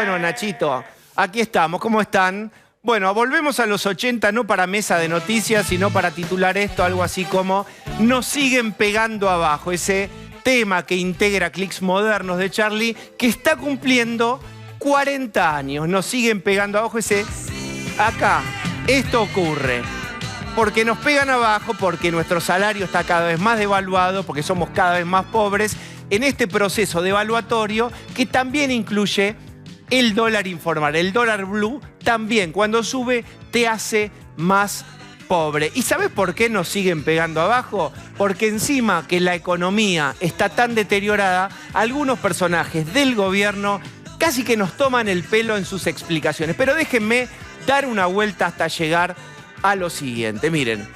Bueno, Nachito, aquí estamos. ¿Cómo están? Bueno, volvemos a los 80, no para mesa de noticias, sino para titular esto, algo así como "Nos siguen pegando abajo", ese tema que integra Clics Modernos de Charlie, que está cumpliendo 40 años. Nos siguen pegando abajo ese... Acá, esto ocurre porque nos pegan abajo, porque nuestro salario está cada vez más devaluado, porque somos cada vez más pobres, en este proceso devaluatorio que también incluye el dólar informal. El dólar blue también, cuando sube, te hace más pobre. ¿Y sabes por qué nos siguen pegando abajo? Porque encima que la economía está tan deteriorada, algunos personajes del gobierno casi que nos toman el pelo en sus explicaciones. Pero déjenme dar una vuelta hasta llegar a lo siguiente. Miren,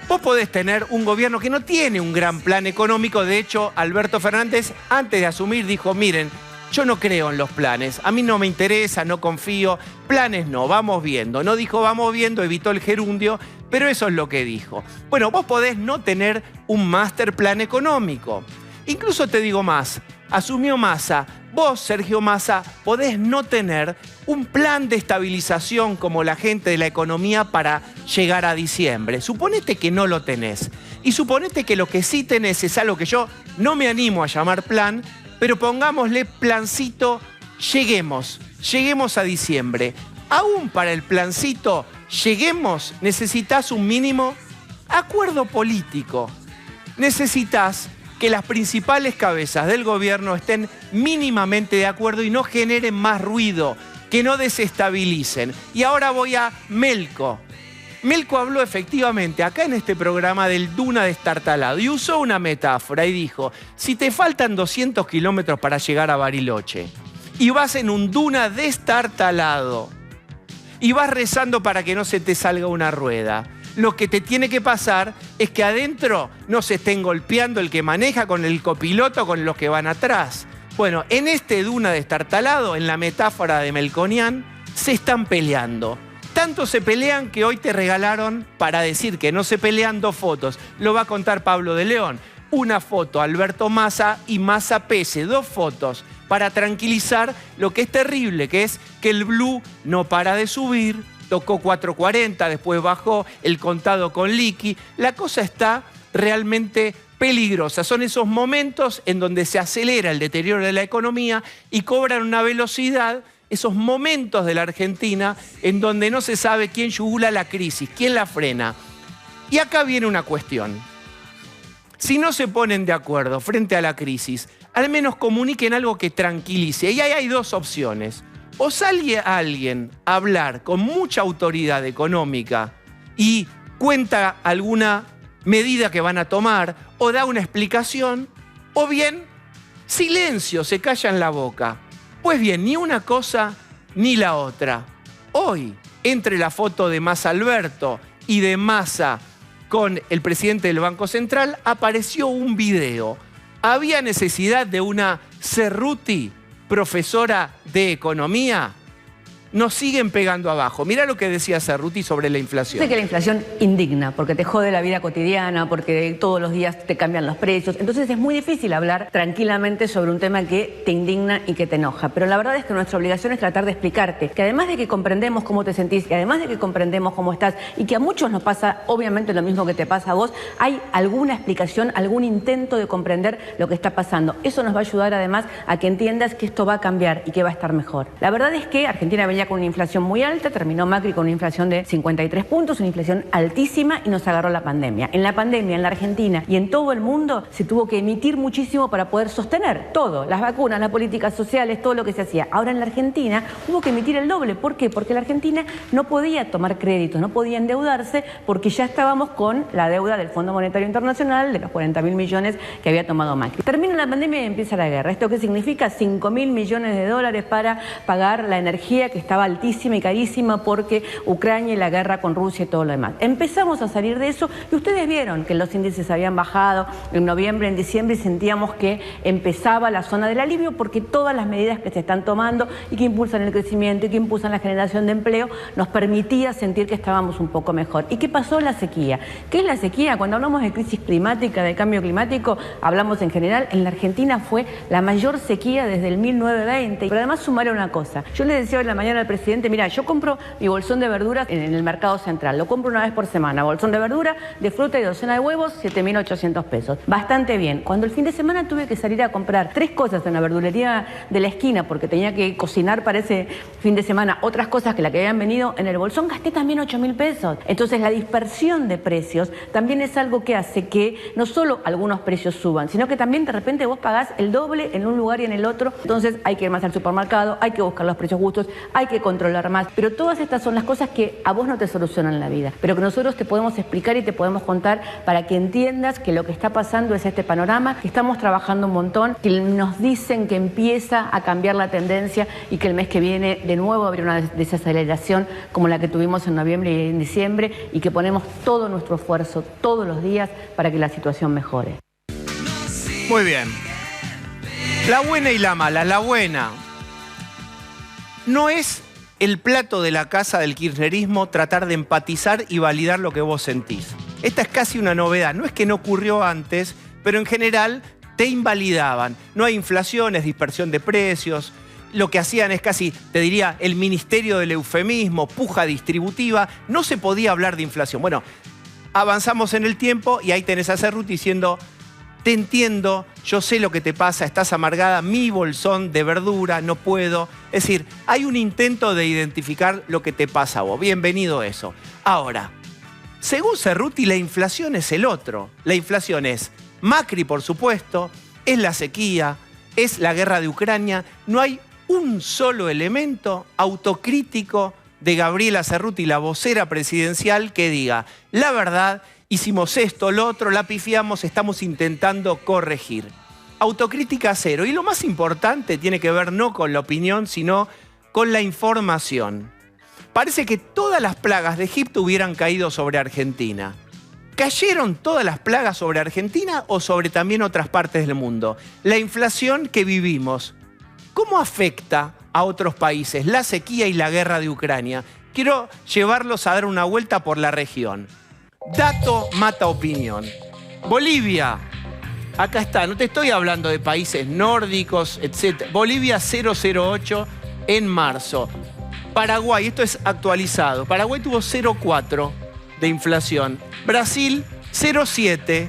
vos podés tener un gobierno que no tiene un gran plan económico. De hecho, Alberto Fernández, antes de asumir, dijo: miren, yo no creo en los planes, a mí no me interesa, no confío, planes no, vamos viendo. No dijo vamos viendo, evitó el gerundio, pero eso es lo que dijo. Bueno, vos podés no tener un master plan económico. Incluso te digo más, asumió Massa. Vos, Sergio Massa, podés no tener un plan de estabilización como la gente de la economía para llegar a diciembre. Suponete que no lo tenés. Y suponete que lo que sí tenés es algo que yo no me animo a llamar plan, pero pongámosle plancito, lleguemos a diciembre. Aún para el plancito, lleguemos, necesitas un mínimo acuerdo político. Necesitas que las principales cabezas del gobierno estén mínimamente de acuerdo y no generen más ruido, que no desestabilicen. Y ahora voy a Melco. Melco habló efectivamente acá en este programa del Duna destartalado y usó una metáfora y dijo: si te faltan 200 kilómetros para llegar a Bariloche y vas en un Duna destartalado y vas rezando para que no se te salga una rueda, lo que te tiene que pasar es que adentro no se estén golpeando el que maneja con el copiloto, con los que van atrás. Bueno, en este Duna destartalado, en la metáfora de Melconian, se están peleando. Tanto se pelean que hoy te regalaron, para decir que no se pelean, 2 fotos. Lo va a contar Pablo de León. Una foto Alberto Massa y Massa Pese. 2 fotos para tranquilizar lo que es terrible, que es que el blue no para de subir. Tocó 4.40, después bajó el contado con liqui. La cosa está realmente peligrosa. Son esos momentos en donde se acelera el deterioro de la economía y cobran una velocidad. Esos momentos de la Argentina en donde no se sabe quién yugula la crisis, quién la frena. Y acá viene una cuestión. Si no se ponen de acuerdo frente a la crisis, al menos comuniquen algo que tranquilice. Y ahí hay 2 opciones. O sale alguien a hablar con mucha autoridad económica y cuenta alguna medida que van a tomar, o da una explicación, o bien silencio, se callan la boca. Pues bien, ni una cosa ni la otra. Hoy, entre la foto de Massa Alberto y de Massa con el presidente del Banco Central, apareció un video. ¿Había necesidad de una Cerruti, profesora de economía? Nos siguen pegando abajo. Mirá lo que decía Cerruti sobre la inflación. Sé que la inflación indigna, porque te jode la vida cotidiana, porque todos los días te cambian los precios. Entonces es muy difícil hablar tranquilamente sobre un tema que te indigna y que te enoja. Pero la verdad es que nuestra obligación es tratar de explicarte que además de que comprendemos cómo te sentís, y además de que comprendemos cómo estás, y que a muchos nos pasa obviamente lo mismo que te pasa a vos, hay alguna explicación, algún intento de comprender lo que está pasando. Eso nos va a ayudar además a que entiendas que esto va a cambiar y que va a estar mejor. La verdad es que Argentina venía con una inflación muy alta, terminó Macri con una inflación de 53 puntos, una inflación altísima, y nos agarró la pandemia. En la pandemia, en la Argentina y en todo el mundo, se tuvo que emitir muchísimo para poder sostener todo, las vacunas, las políticas sociales, todo lo que se hacía. Ahora en la Argentina hubo que emitir el doble. ¿Por qué? Porque la Argentina no podía tomar créditos, no podía endeudarse, porque ya estábamos con la deuda del Fondo Monetario Internacional de los 40.000 millones que había tomado Macri. Termina la pandemia y empieza la guerra. ¿Esto qué significa? 5.000 millones de dólares para pagar la energía que estaba altísima y carísima porque Ucrania y la guerra con Rusia y todo lo demás. Empezamos a salir de eso y ustedes vieron que los índices habían bajado en noviembre, en diciembre, y sentíamos que empezaba la zona del alivio porque todas las medidas que se están tomando y que impulsan el crecimiento y que impulsan la generación de empleo nos permitía sentir que estábamos un poco mejor. ¿Y qué pasó? La sequía. ¿Qué es la sequía? Cuando hablamos de crisis climática, de cambio climático, hablamos en general. En la Argentina fue la mayor sequía desde el 1920. Pero además sumaré una cosa. Yo le decía hoy en la mañana al presidente, mira, yo compro mi bolsón de verduras en el mercado central. Lo compro una vez por semana. Bolsón de verdura, de fruta y docena de huevos, 7.800 pesos. Bastante bien. Cuando el fin de semana tuve que salir a comprar 3 cosas en la verdulería de la esquina porque tenía que cocinar para ese fin de semana otras cosas que la que habían venido en el bolsón, gasté también 8.000 pesos. Entonces la dispersión de precios también es algo que hace que no solo algunos precios suban, sino que también de repente vos pagás el doble en un lugar y en el otro. Entonces hay que ir más al supermercado, hay que buscar los precios justos, hay que controlar más. Pero todas estas son las cosas que a vos no te solucionan la vida, pero que nosotros te podemos explicar y te podemos contar para que entiendas que lo que está pasando es este panorama, que estamos trabajando un montón, que nos dicen que empieza a cambiar la tendencia y que el mes que viene de nuevo habrá una desaceleración como la que tuvimos en noviembre y en diciembre, y que ponemos todo nuestro esfuerzo todos los días para que la situación mejore. Muy bien. La buena y la mala. La buena no es el plato de la casa del kirchnerismo tratar de empatizar y validar lo que vos sentís. Esta es casi una novedad. No es que no ocurrió antes, pero en general te invalidaban. No hay inflación, es dispersión de precios. Lo que hacían es casi, te diría, el ministerio del eufemismo, puja distributiva. No se podía hablar de inflación. Bueno, avanzamos en el tiempo y ahí tenés a Cerruti diciendo: te entiendo, yo sé lo que te pasa, estás amargada, mi bolsón de verdura, no puedo. Es decir, hay un intento de identificar lo que te pasa a vos. Bienvenido eso. Ahora, según Cerruti, la inflación es el otro. La inflación es Macri, por supuesto, es la sequía, es la guerra de Ucrania. No hay un solo elemento autocrítico de Gabriela Cerruti, la vocera presidencial, que diga: la verdad, hicimos esto, lo otro, la pifiamos, estamos intentando corregir. Autocrítica cero. Y lo más importante tiene que ver no con la opinión, sino con la información. Parece que todas las plagas de Egipto hubieran caído sobre Argentina. ¿Cayeron todas las plagas sobre Argentina o sobre también otras partes del mundo? La inflación que vivimos, ¿cómo afecta a otros países? La sequía y la guerra de Ucrania. Quiero llevarlos a dar una vuelta por la región. Dato mata opinión. Bolivia, acá está, no te estoy hablando de países nórdicos, etc. Bolivia 0,08 en marzo. Paraguay, esto es actualizado. Paraguay tuvo 0,4 de inflación. Brasil 0,7.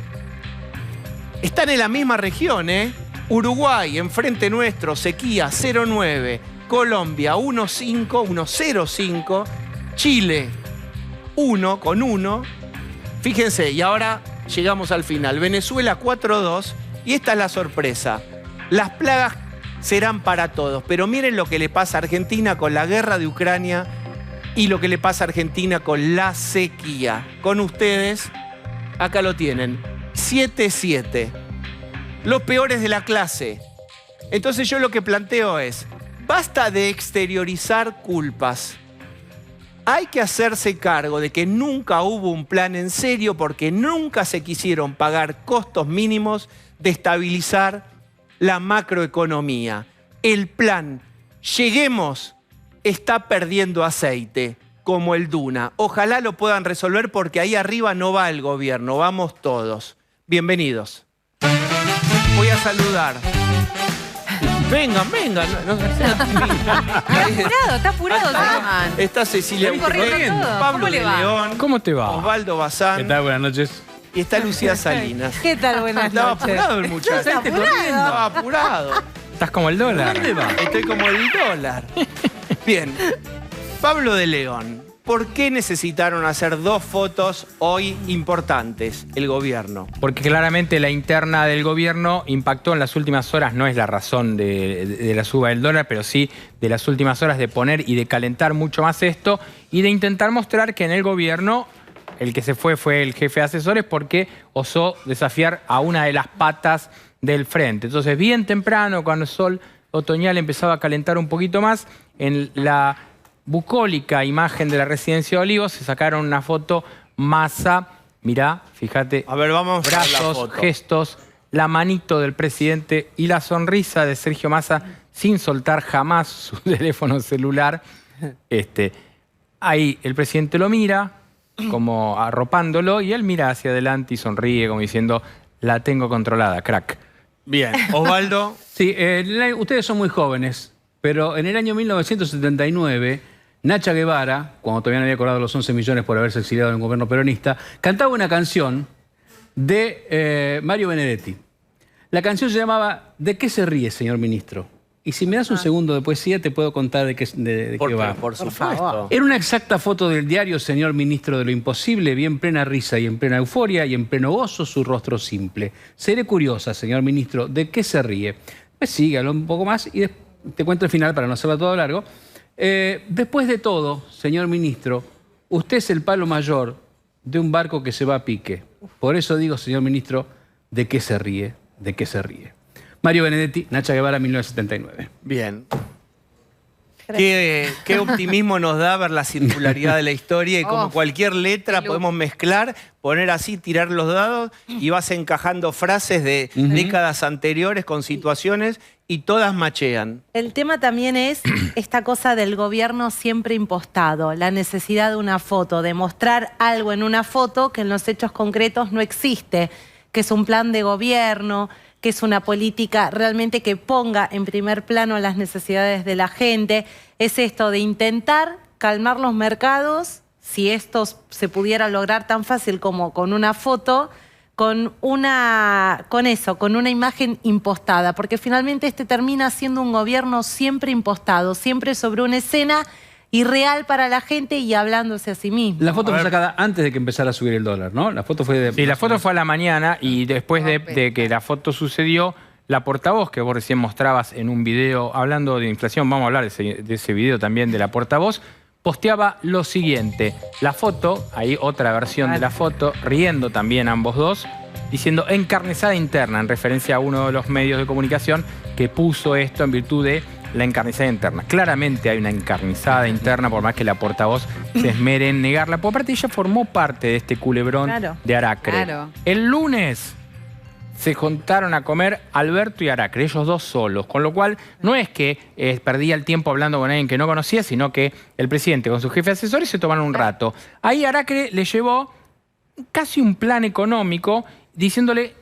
Están en la misma región, ¿eh? Uruguay, enfrente nuestro, sequía 0,9. Colombia 1,5, 1,05. Chile 1 con 1. Fíjense, y ahora llegamos al final. Venezuela 4,2. Y esta es la sorpresa. Las plagas serán para todos, pero miren lo que le pasa a Argentina con la guerra de Ucrania y lo que le pasa a Argentina con la sequía. Con ustedes, acá lo tienen, 7,7. Los peores de la clase. Entonces yo lo que planteo es: basta de exteriorizar culpas. Hay que hacerse cargo de que nunca hubo un plan en serio porque nunca se quisieron pagar costos mínimos de estabilizar la macroeconomía. El plan Lleguemos está perdiendo aceite, como el Duna. Ojalá lo puedan resolver porque ahí arriba no va el gobierno, vamos todos. Bienvenidos. Voy a saludar. Vengan, vengan. Está apurado. Está Cecilia corriendo. Pablo ¿Cómo le de va? León. ¿Cómo te va? Osvaldo Bazán. ¿Qué tal? Buenas noches. Y está Lucía Salinas. ¿Qué tal? Buenas Estaba noches. apurado el muchacho. ¿Está apurado? Estaba apurado. Estás como el dólar. ¿Dónde va? Estoy como el dólar. Bien. Pablo de León. ¿Por qué necesitaron hacer dos fotos hoy importantes el gobierno? Porque claramente la interna del gobierno impactó en las últimas horas, no es la razón de la suba del dólar, pero sí de las últimas horas de poner y de calentar mucho más esto y de intentar mostrar que en el gobierno el que se fue el jefe de asesores porque osó desafiar a una de las patas del frente. Entonces, bien temprano, cuando el sol otoñal empezaba a calentar un poquito más, en la bucólica imagen de la residencia de Olivos, se sacaron una foto Massa, mirá, fíjate, A ver, vamos a ver la brazos, foto. gestos, la manito del presidente y la sonrisa de Sergio Massa sin soltar jamás su teléfono celular. Ahí el presidente lo mira, como arropándolo, y él mira hacia adelante y sonríe como diciendo, la tengo controlada, crack. Bien, Osvaldo. Sí, ustedes son muy jóvenes, pero en el año 1979, Nacha Guevara, cuando todavía no había cobrado los 11 millones por haberse exiliado en un gobierno peronista, cantaba una canción de Mario Benedetti. La canción se llamaba ¿De qué se ríe, señor ministro? Y si me das un segundo de poesía, te puedo contar de qué va. Por supuesto. Era una exacta foto del diario Señor Ministro de lo Imposible, bien plena risa y en plena euforia y en pleno gozo su rostro simple. Seré curiosa, señor ministro, ¿de qué se ríe? Pues sígalo un poco más y te cuento el final para no hacerlo todo largo. Después de todo, señor ministro, usted es el palo mayor de un barco que se va a pique. Por eso digo, señor ministro, ¿de qué se ríe? ¿De qué se ríe? Mario Benedetti, Nacha Guevara, 1979. Bien. Qué optimismo nos da ver la circularidad de la historia y como cualquier letra podemos mezclar, poner así, tirar los dados y vas encajando frases de décadas anteriores con situaciones y todas machean. El tema también es esta cosa del gobierno siempre impostado, la necesidad de una foto, de mostrar algo en una foto que en los hechos concretos no existe, que es un plan de gobierno, que es una política realmente que ponga en primer plano las necesidades de la gente. Es esto de intentar calmar los mercados, si esto se pudiera lograr tan fácil como con una foto, con una imagen impostada, porque finalmente termina siendo un gobierno siempre impostado, siempre sobre una escena irreal para la gente y hablándose a sí mismo. La foto fue sacada antes de que empezara a subir el dólar, ¿no? La foto fue de... Sí, la foto fue a la mañana y después de que la foto sucedió, la portavoz que vos recién mostrabas en un video hablando de inflación, vamos a hablar de ese video también de la portavoz, posteaba lo siguiente. La foto, ahí otra versión de la foto, riendo también ambos dos, diciendo encarnizada interna, en referencia a uno de los medios de comunicación que puso esto en virtud de la encarnizada interna. Claramente hay una encarnizada interna, por más que la portavoz se esmere en negarla. Por aparte, ella formó parte de este culebrón de Aracre. El lunes se juntaron a comer Alberto y Aracre, ellos dos solos. Con lo cual, no es que perdía el tiempo hablando con alguien que no conocía, sino que el presidente con su jefe asesor se tomaron un rato. Ahí Aracre le llevó casi un plan económico diciéndole,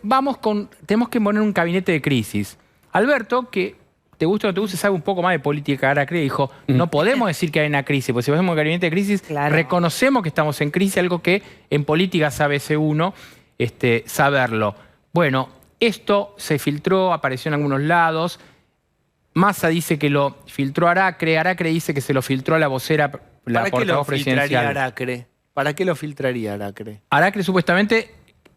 tenemos que poner un gabinete de crisis. Alberto, que te gusta o no te gusta, sabe un poco más de política, Aracre, dijo, no podemos decir que hay una crisis, porque si hacemos un gabinete de crisis, reconocemos que estamos en crisis, algo que en política sabe ese uno, saberlo. Bueno, esto se filtró, apareció en algunos lados, Massa dice que lo filtró Aracre, Aracre dice que se lo filtró a la vocera, la portavoz presidencial. ¿Para qué lo filtraría Aracre? Aracre supuestamente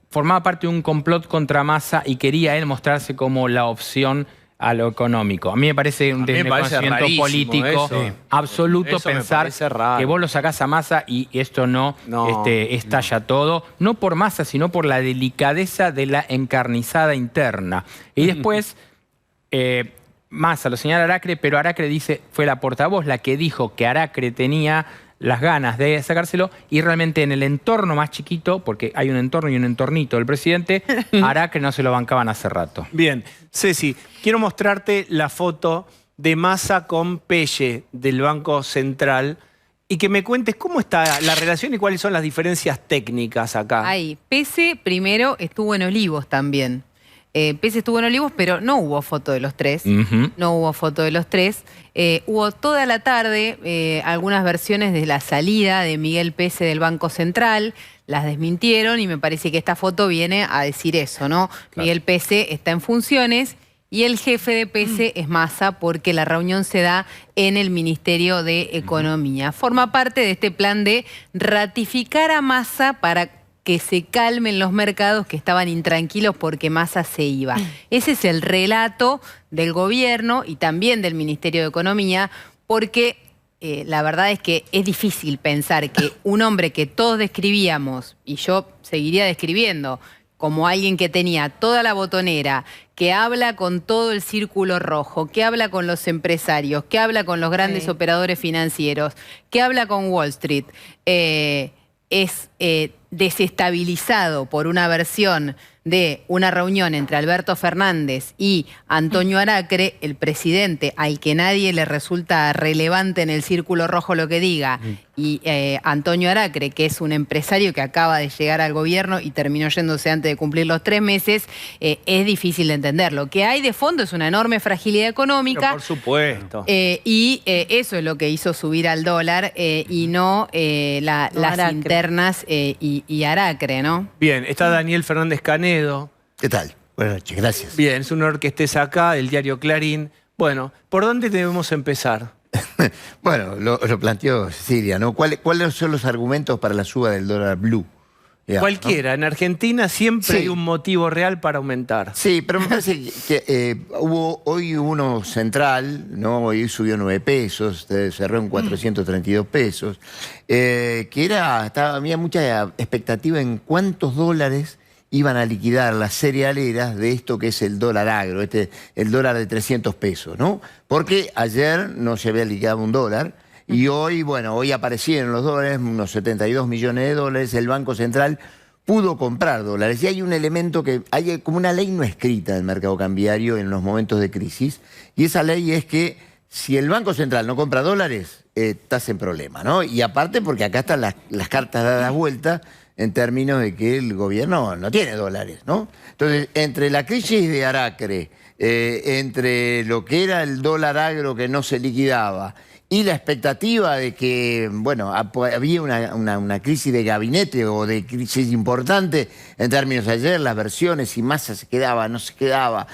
formaba parte de un complot contra Massa y quería él mostrarse como la opción a lo económico. A mí me parece un desconocimiento político absoluto pensar que vos lo sacás a Massa y esto no estalla todo. No por Massa, sino por la delicadeza de la encarnizada interna. Y después, Massa lo señala Aracre, pero Aracre dice, fue la portavoz la que dijo que Aracre tenía las ganas de sacárselo y realmente en el entorno más chiquito, porque hay un entorno y un entornito del presidente, Aracre no se lo bancaban hace rato. Bien, Ceci, quiero mostrarte la foto de Massa con Pelle del Banco Central y que me cuentes cómo está la relación y cuáles son las diferencias técnicas acá. Ahí, Pese primero estuvo en Olivos también. Pese estuvo en Olivos, pero no hubo foto de los tres. No hubo foto de los tres. Hubo toda la tarde algunas versiones de la salida de Miguel Pese del Banco Central. Las desmintieron y me parece que esta foto viene a decir eso, ¿no? Miguel Pese está en funciones y el jefe de Pese es Massa porque la reunión se da en el Ministerio de Economía. Forma parte de este plan de ratificar a Massa para que se calmen los mercados que estaban intranquilos porque Massa se iba. Ese es el relato del gobierno y también del Ministerio de Economía, porque la verdad es que es difícil pensar que un hombre que todos describíamos, y yo seguiría describiendo, como alguien que tenía toda la botonera, que habla con todo el círculo rojo, que habla con los empresarios, que habla con los grandes operadores financieros, que habla con Wall Street, es desestabilizado por una versión de una reunión entre Alberto Fernández y Antonio Aracre, el presidente al que nadie le resulta relevante en el círculo rojo lo que diga, y Antonio Aracre, que es un empresario que acaba de llegar al gobierno y terminó yéndose antes de cumplir los 3 meses, es difícil de entender. Lo que hay de fondo es una enorme fragilidad económica. Pero por supuesto. Y eso es lo que hizo subir al dólar y no las Aracre. internas y Aracre, ¿no? Bien, está Daniel Fernández Canedo. ¿Qué tal? Buenas noches, gracias. Bien, es un honor que estés acá, del diario Clarín. Bueno, ¿por dónde debemos empezar? Bueno, lo planteó Cecilia, ¿no? ¿Cuáles son los argumentos para la suba del dólar blue? Digamos, Cualquiera. En Argentina siempre hay un motivo real para aumentar. Sí, pero me parece que hoy hubo uno central, ¿no? Hoy subió 9 pesos, cerró en 432 pesos, había mucha expectativa en cuántos dólares iban a liquidar las cerealeras de esto que es el dólar agro, el dólar de 300 pesos, ¿no? Porque ayer no se había liquidado un dólar y hoy, bueno, hoy aparecieron los dólares, unos 72 millones de dólares, el Banco Central pudo comprar dólares. Y hay un elemento que hay como una ley no escrita del mercado cambiario en los momentos de crisis, y esa ley es que si el Banco Central no compra dólares, estás en problema, ¿no? Y aparte porque acá están las cartas dadas vuelta en términos de que el gobierno no tiene dólares, ¿no? Entonces, entre la crisis de Aracre, entre lo que era el dólar agro que no se liquidaba y la expectativa de que, bueno, había una crisis de gabinete o de crisis importante en términos de ayer, las versiones, si Massa se quedaba, no se quedaba.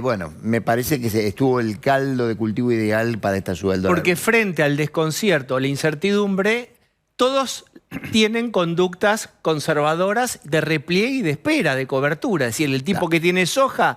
Bueno, me parece que estuvo el caldo de cultivo ideal para esta suba del dólar. Porque frente al desconcierto, a la incertidumbre, todos tienen conductas conservadoras de repliegue y de espera, de cobertura. Es decir, el tipo que tiene soja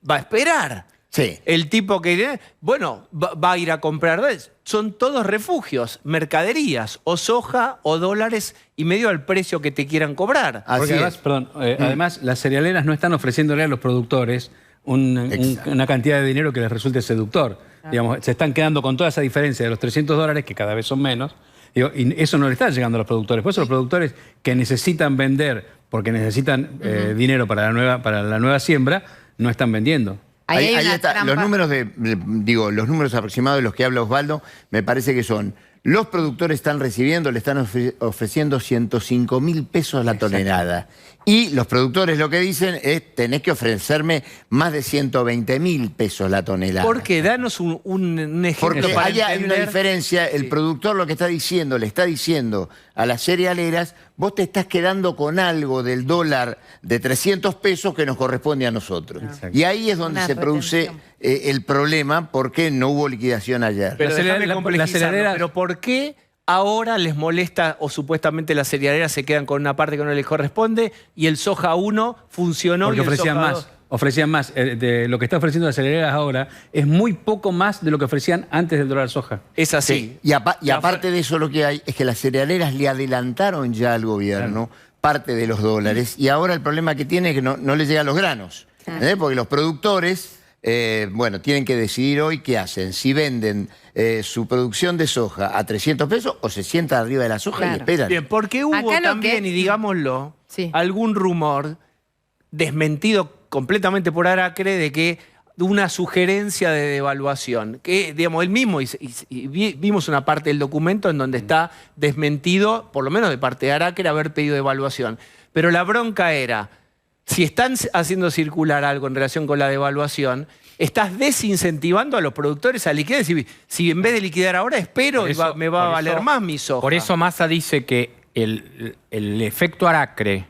va a esperar. Sí. El tipo que, bueno, va a ir a comprar dólares. Son todos refugios, mercaderías, o soja o dólares y medio al precio que te quieran cobrar. Porque además, perdón, además las cerealeras no están ofreciéndole a los productores una cantidad de dinero que les resulte seductor. Digamos, se están quedando con toda esa diferencia de los 300 dólares, que cada vez son menos, y eso no le está llegando a los productores. Por eso los productores que necesitan vender, porque necesitan dinero para la nueva siembra, no están vendiendo. Ahí está. Los números los números aproximados de los que habla Osvaldo, me parece que son: los productores están recibiendo, le están ofreciendo 105.000 pesos la tonelada. Y los productores lo que dicen es: tenés que ofrecerme más de 120.000 pesos la tonelada. ¿Por qué? Danos un ejemplo. Porque para hay una diferencia. El productor lo que está diciendo, le está diciendo a las cerealeras: vos te estás quedando con algo del dólar de 300 pesos que nos corresponde a nosotros. Exacto. Y ahí es donde se produce el problema, porque no hubo liquidación ayer. Pero déjame la complejizarlo. cerealera- ¿Pero por qué ahora les molesta, o supuestamente las cerealeras se quedan con una parte que no les corresponde, y el soja 1 funcionó? Porque y el ofrecían soja más. 2... Ofrecían más. De lo que está ofreciendo las cerealeras ahora es muy poco más de lo que ofrecían antes del dólar soja. Es así. Sí. Y aparte de eso, lo que hay es que las cerealeras le adelantaron ya al gobierno parte de los dólares, y ahora el problema que tiene es que no le llegan los granos. Porque los productores, bueno, tienen que decidir hoy qué hacen. Si venden su producción de soja a 300 pesos o se sientan arriba de la soja y esperan. Bien, porque hubo Acá lo también, que- y digámoslo, Sí. algún rumor desmentido completamente por Aracre de que una sugerencia de devaluación, que digamos él mismo, vimos una parte del documento en donde está desmentido, por lo menos de parte de Aracre, haber pedido devaluación. Pero la bronca era: si están haciendo circular algo en relación con la devaluación, estás desincentivando a los productores a liquidar. Si en vez de liquidar ahora, espero Por y eso- me va a por valer eso- más mi soja. Por eso Massa dice que el efecto Aracre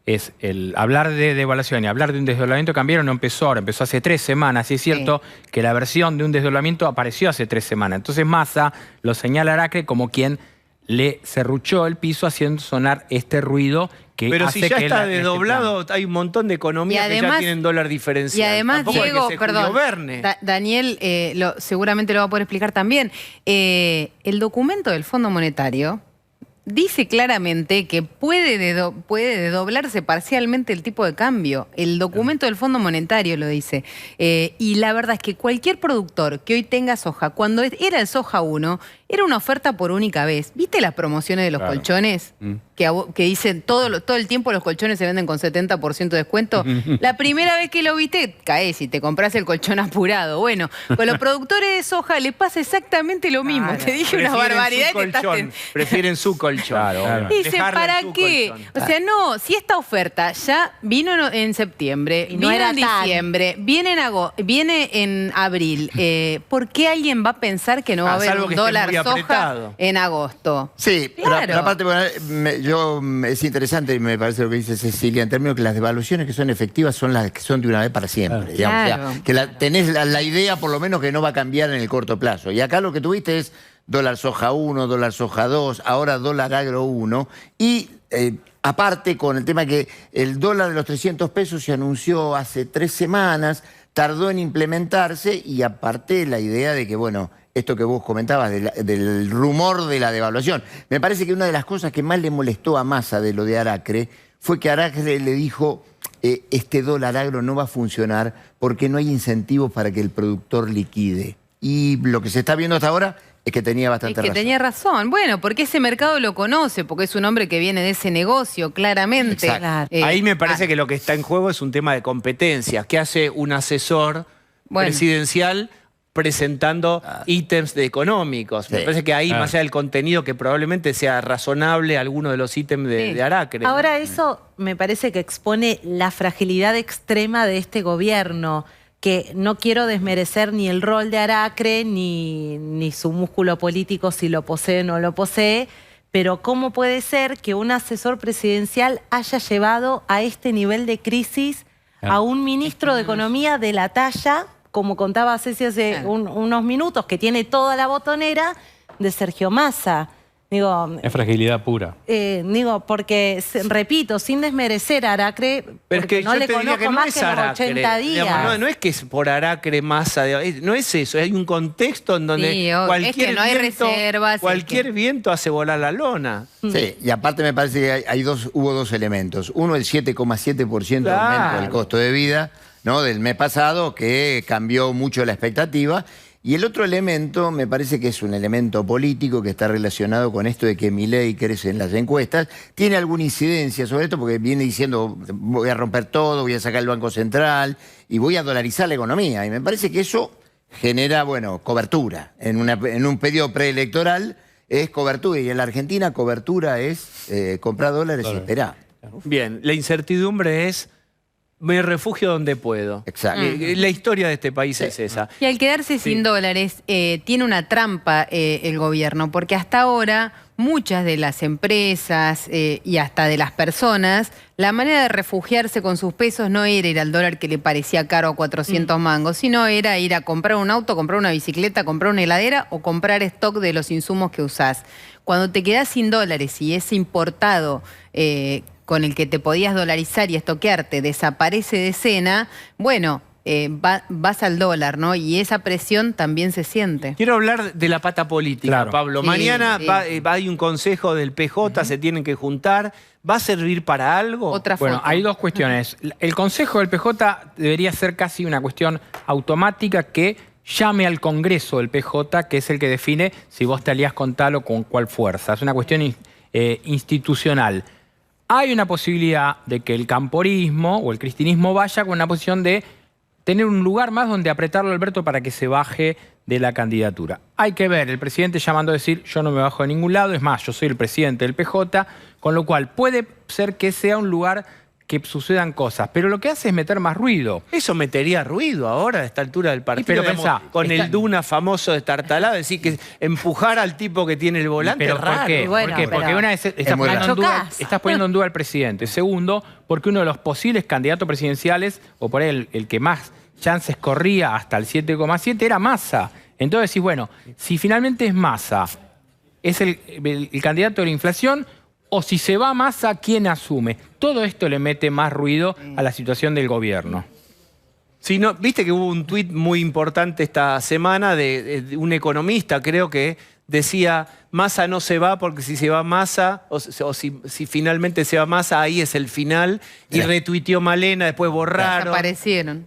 es el hablar de devaluación y hablar de un desdoblamiento cambiario no empezó ahora, empezó hace 3 semanas. Y es cierto que la versión de un desdoblamiento apareció hace 3 semanas. Entonces Massa lo señala a Aracre como quien le serruchó el piso haciendo sonar este ruido que Pero hace si ya que está este desdoblado, hay un montón de economías que ya tienen dólar diferencial. Y además, Tampoco hay Diego, que ser Julio perdón, Verne. Daniel seguramente lo va a poder explicar también. El documento del Fondo Monetario dice claramente que puede desdoblarse parcialmente el tipo de cambio. El documento del Fondo Monetario lo dice. Y la verdad es que cualquier productor que hoy tenga soja, cuando era el soja 1, era una oferta por única vez. ¿Viste las promociones de los colchones? Que dicen todo el tiempo los colchones se venden con 70% de descuento. La primera vez que lo viste, caes y te compras el colchón apurado. Bueno, con los productores de soja les pasa exactamente lo mismo. Claro. Te dije una barbaridad Su colchón, prefieren su colchón. Claro. Dicen, Dejarla ¿para en su qué? colchón. O sea, no, si esta oferta ya vino en septiembre, Y no vino era en tal. diciembre, viene en abril, ¿por qué alguien va a pensar que no va a haber salvo un que esté dólar muy soja apretado. en agosto? Sí, Claro. pero aparte, bueno, es interesante y me parece lo que dice Cecilia, en términos que las devaluaciones que son efectivas son las que son de una vez para siempre. Digamos. Claro. O sea, que tenés la idea por lo menos que no va a cambiar en el corto plazo. Y acá lo que tuviste es dólar soja 1, dólar soja 2, ahora dólar agro 1 y... aparte con el tema que el dólar de los 300 pesos se anunció hace 3 semanas, tardó en implementarse y aparte la idea de que, bueno, esto que vos comentabas del rumor de la devaluación. Me parece que una de las cosas que más le molestó a Massa de lo de Aracre fue que Aracre le dijo este dólar agro no va a funcionar porque no hay incentivos para que el productor liquide. Y lo que se está viendo hasta ahora es que tenía bastante Es que razón. tenía razón. Bueno, porque ese mercado lo conoce, porque es un hombre que viene de ese negocio, claramente. Exacto. Claro. Ahí me parece que lo que está en juego es un tema de competencias. ¿Qué hace un asesor presidencial presentando ítems económicos? Me parece que ahí, más allá del contenido, que probablemente sea razonable alguno de los ítems de Aracre. Ahora eso me parece que expone la fragilidad extrema de este gobierno, que no quiero desmerecer ni el rol de Aracre, ni su músculo político, si lo posee o no lo posee, pero ¿cómo puede ser que un asesor presidencial haya llevado a este nivel de crisis a un ministro de Economía de la talla, como contaba Ceci hace unos minutos, que tiene toda la botonera de Sergio Massa? Digo, Es fragilidad pura. porque, repito, sin desmerecer a Aracre, Pero es porque que no yo le te diría conozco que no más es que los Aracre. 80 días. Digamos, no es que es por Aracre Massa, no es eso. Hay un contexto en donde Sí, obvio. cualquier, Es que no hay viento, reservas, cualquier viento hace volar la lona. Sí, y aparte me parece que hubo dos elementos. Uno, el 7,7% de aumento del costo de vida, ¿no?, del mes pasado, que cambió mucho la expectativa. Y el otro elemento, me parece que es un elemento político que está relacionado con esto de que Milei crece en las encuestas. Tiene alguna incidencia sobre esto porque viene diciendo voy a romper todo, voy a sacar el Banco Central y voy a dolarizar la economía. Y me parece que eso genera, bueno, cobertura. En un periodo preelectoral es cobertura. Y en la Argentina cobertura es comprar dólares y esperar. Bien, la incertidumbre es me refugio donde puedo. Exacto. La historia de este país es esa. Y al quedarse sin dólares, tiene una trampa el gobierno, porque hasta ahora muchas de las empresas y hasta de las personas, la manera de refugiarse con sus pesos no era ir al dólar que le parecía caro a 400 mangos, sino era ir a comprar un auto, comprar una bicicleta, comprar una heladera o comprar stock de los insumos que usás. Cuando te quedás sin dólares y ese importado con el que te podías dolarizar y estoquearte desaparece de escena, bueno, vas al dólar, ¿no? Y esa presión también se siente. Quiero hablar de la pata política, Claro. Pablo. Sí, Mañana sí. hay un consejo del PJ, se tienen que juntar. ¿Va a servir para algo? Otra Bueno, foto. hay dos cuestiones. El Consejo del PJ debería ser casi una cuestión automática que llame al Congreso del PJ, que es el que define si vos te alías con tal o con cuál fuerza. Es una cuestión institucional. Hay una posibilidad de que el camporismo o el cristinismo vaya con una posición de tener un lugar más donde apretarlo a Alberto para que se baje de la candidatura. Hay que ver, el presidente llamando a decir yo no me bajo de ningún lado, es más, yo soy el presidente del PJ, con lo cual puede ser que sea un lugar que sucedan cosas, pero lo que hace es meter más ruido. Eso metería ruido ahora a esta altura del partido. pero digamos, pensá, con está- el Duna famoso destartalado, decir que empujar al tipo que tiene el volante ¿Pero es raro. por qué? Bueno, ¿Por qué? Porque pero- una vez estás muy poniendo, raro. en duda, Chocás. estás poniendo en duda al presidente. Segundo, porque uno de los posibles candidatos presidenciales, o por ahí el que más chances corría hasta el 7,7, era Massa. Entonces decís, bueno, si finalmente es Massa, es el candidato de la inflación, o si se va Massa, ¿quién asume? Todo esto le mete más ruido a la situación del gobierno. Sí, no, viste que hubo un tuit muy importante esta semana de un economista, creo que decía, Massa no se va porque si se va Massa, o si finalmente se va Massa, ahí es el final, y retuiteó Malena, después borraron. Desaparecieron.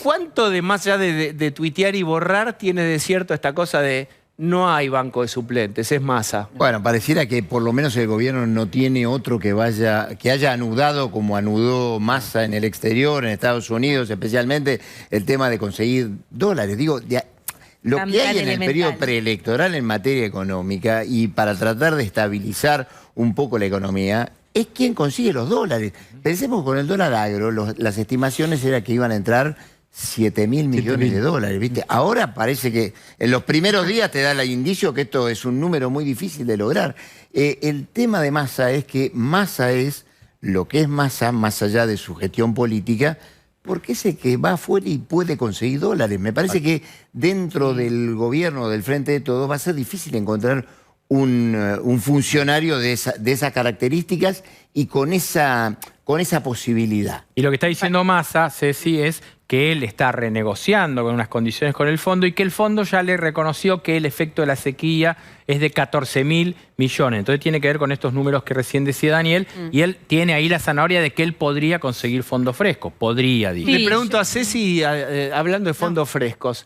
¿Cuánto de más allá de tuitear y borrar tiene de cierto esta cosa de no hay banco de suplentes, es Massa? Bueno, pareciera que por lo menos el gobierno no tiene otro que haya anudado como anudó Massa en el exterior, en Estados Unidos, especialmente el tema de conseguir dólares. Digo, lo que hay en el periodo preelectoral en materia económica y para tratar de estabilizar un poco la economía es quien consigue los dólares. Pensemos con el dólar agro, las estimaciones eran que iban a entrar 7.000 millones de dólares, ¿viste? Ahora parece que en los primeros días te da el indicio que esto es un número muy difícil de lograr. El tema de Massa es que Massa es lo que es Massa, más allá de su gestión política, porque es el que va afuera y puede conseguir dólares. Me parece que dentro del gobierno, del Frente de Todos, va a ser difícil encontrar un funcionario de esas características y con esa posibilidad. Y lo que está diciendo Massa, Ceci, es que él está renegociando con unas condiciones con el fondo y que el fondo ya le reconoció que el efecto de la sequía es de 14.000 millones. Entonces tiene que ver con estos números que recién decía Daniel y él tiene ahí la zanahoria de que él podría conseguir fondos frescos. Podría, dice. Le pregunto a Ceci, hablando de fondos frescos,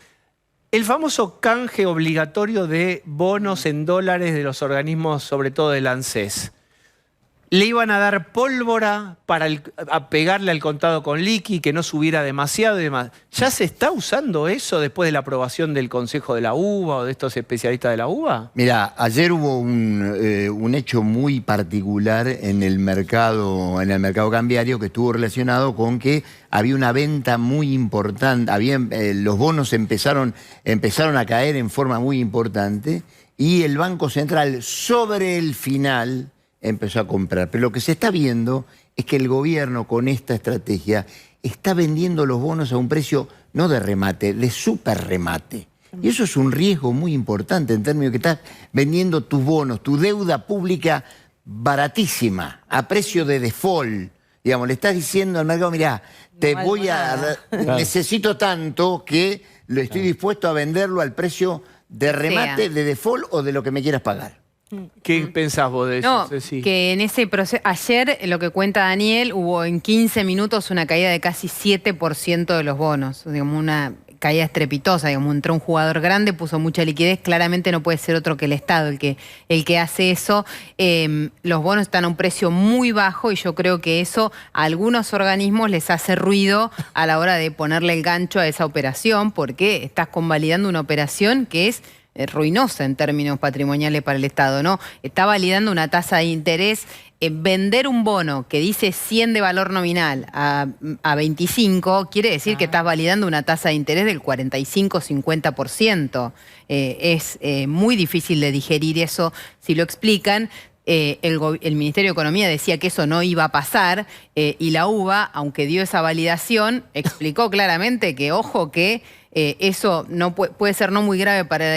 el famoso canje obligatorio de bonos en dólares de los organismos, sobre todo del ANSES. Le iban a dar pólvora para a pegarle al contado con liqui, que no subiera demasiado y demás. ¿Ya se está usando eso después de la aprobación del Consejo de la UBA o de estos especialistas de la UBA? Mira, ayer hubo un hecho muy particular en el mercado cambiario que estuvo relacionado con que había una venta muy importante, los bonos empezaron a caer en forma muy importante y el Banco Central sobre el final empezó a comprar. Pero lo que se está viendo es que el gobierno con esta estrategia está vendiendo los bonos a un precio no de remate, de super remate. Y eso es un riesgo muy importante en términos de que estás vendiendo tus bonos, tu deuda pública baratísima, a precio de default. Digamos, le estás diciendo al mercado, mirá, necesito tanto que lo estoy dispuesto a venderlo al precio de remate, de default o de lo que me quieras pagar. ¿Qué pensás vos de eso, No, Ceci? que en ese proceso, ayer, lo que cuenta Daniel, hubo en 15 minutos una caída de casi 7% de los bonos, digamos una caída estrepitosa, digamos, entró un jugador grande, puso mucha liquidez, claramente no puede ser otro que el Estado el que hace eso. Los bonos están a un precio muy bajo y yo creo que eso a algunos organismos les hace ruido a la hora de ponerle el gancho a esa operación, porque estás convalidando una operación que es ruinosa en términos patrimoniales para el Estado, ¿no? Está validando una tasa de interés. Vender un bono que dice 100 de valor nominal a 25 quiere decir que estás validando una tasa de interés del 45-50%. Es muy difícil de digerir eso si lo explican. El Ministerio de Economía decía que eso no iba a pasar y la UBA, aunque dio esa validación, explicó claramente que, ojo, que eso no puede ser no muy grave para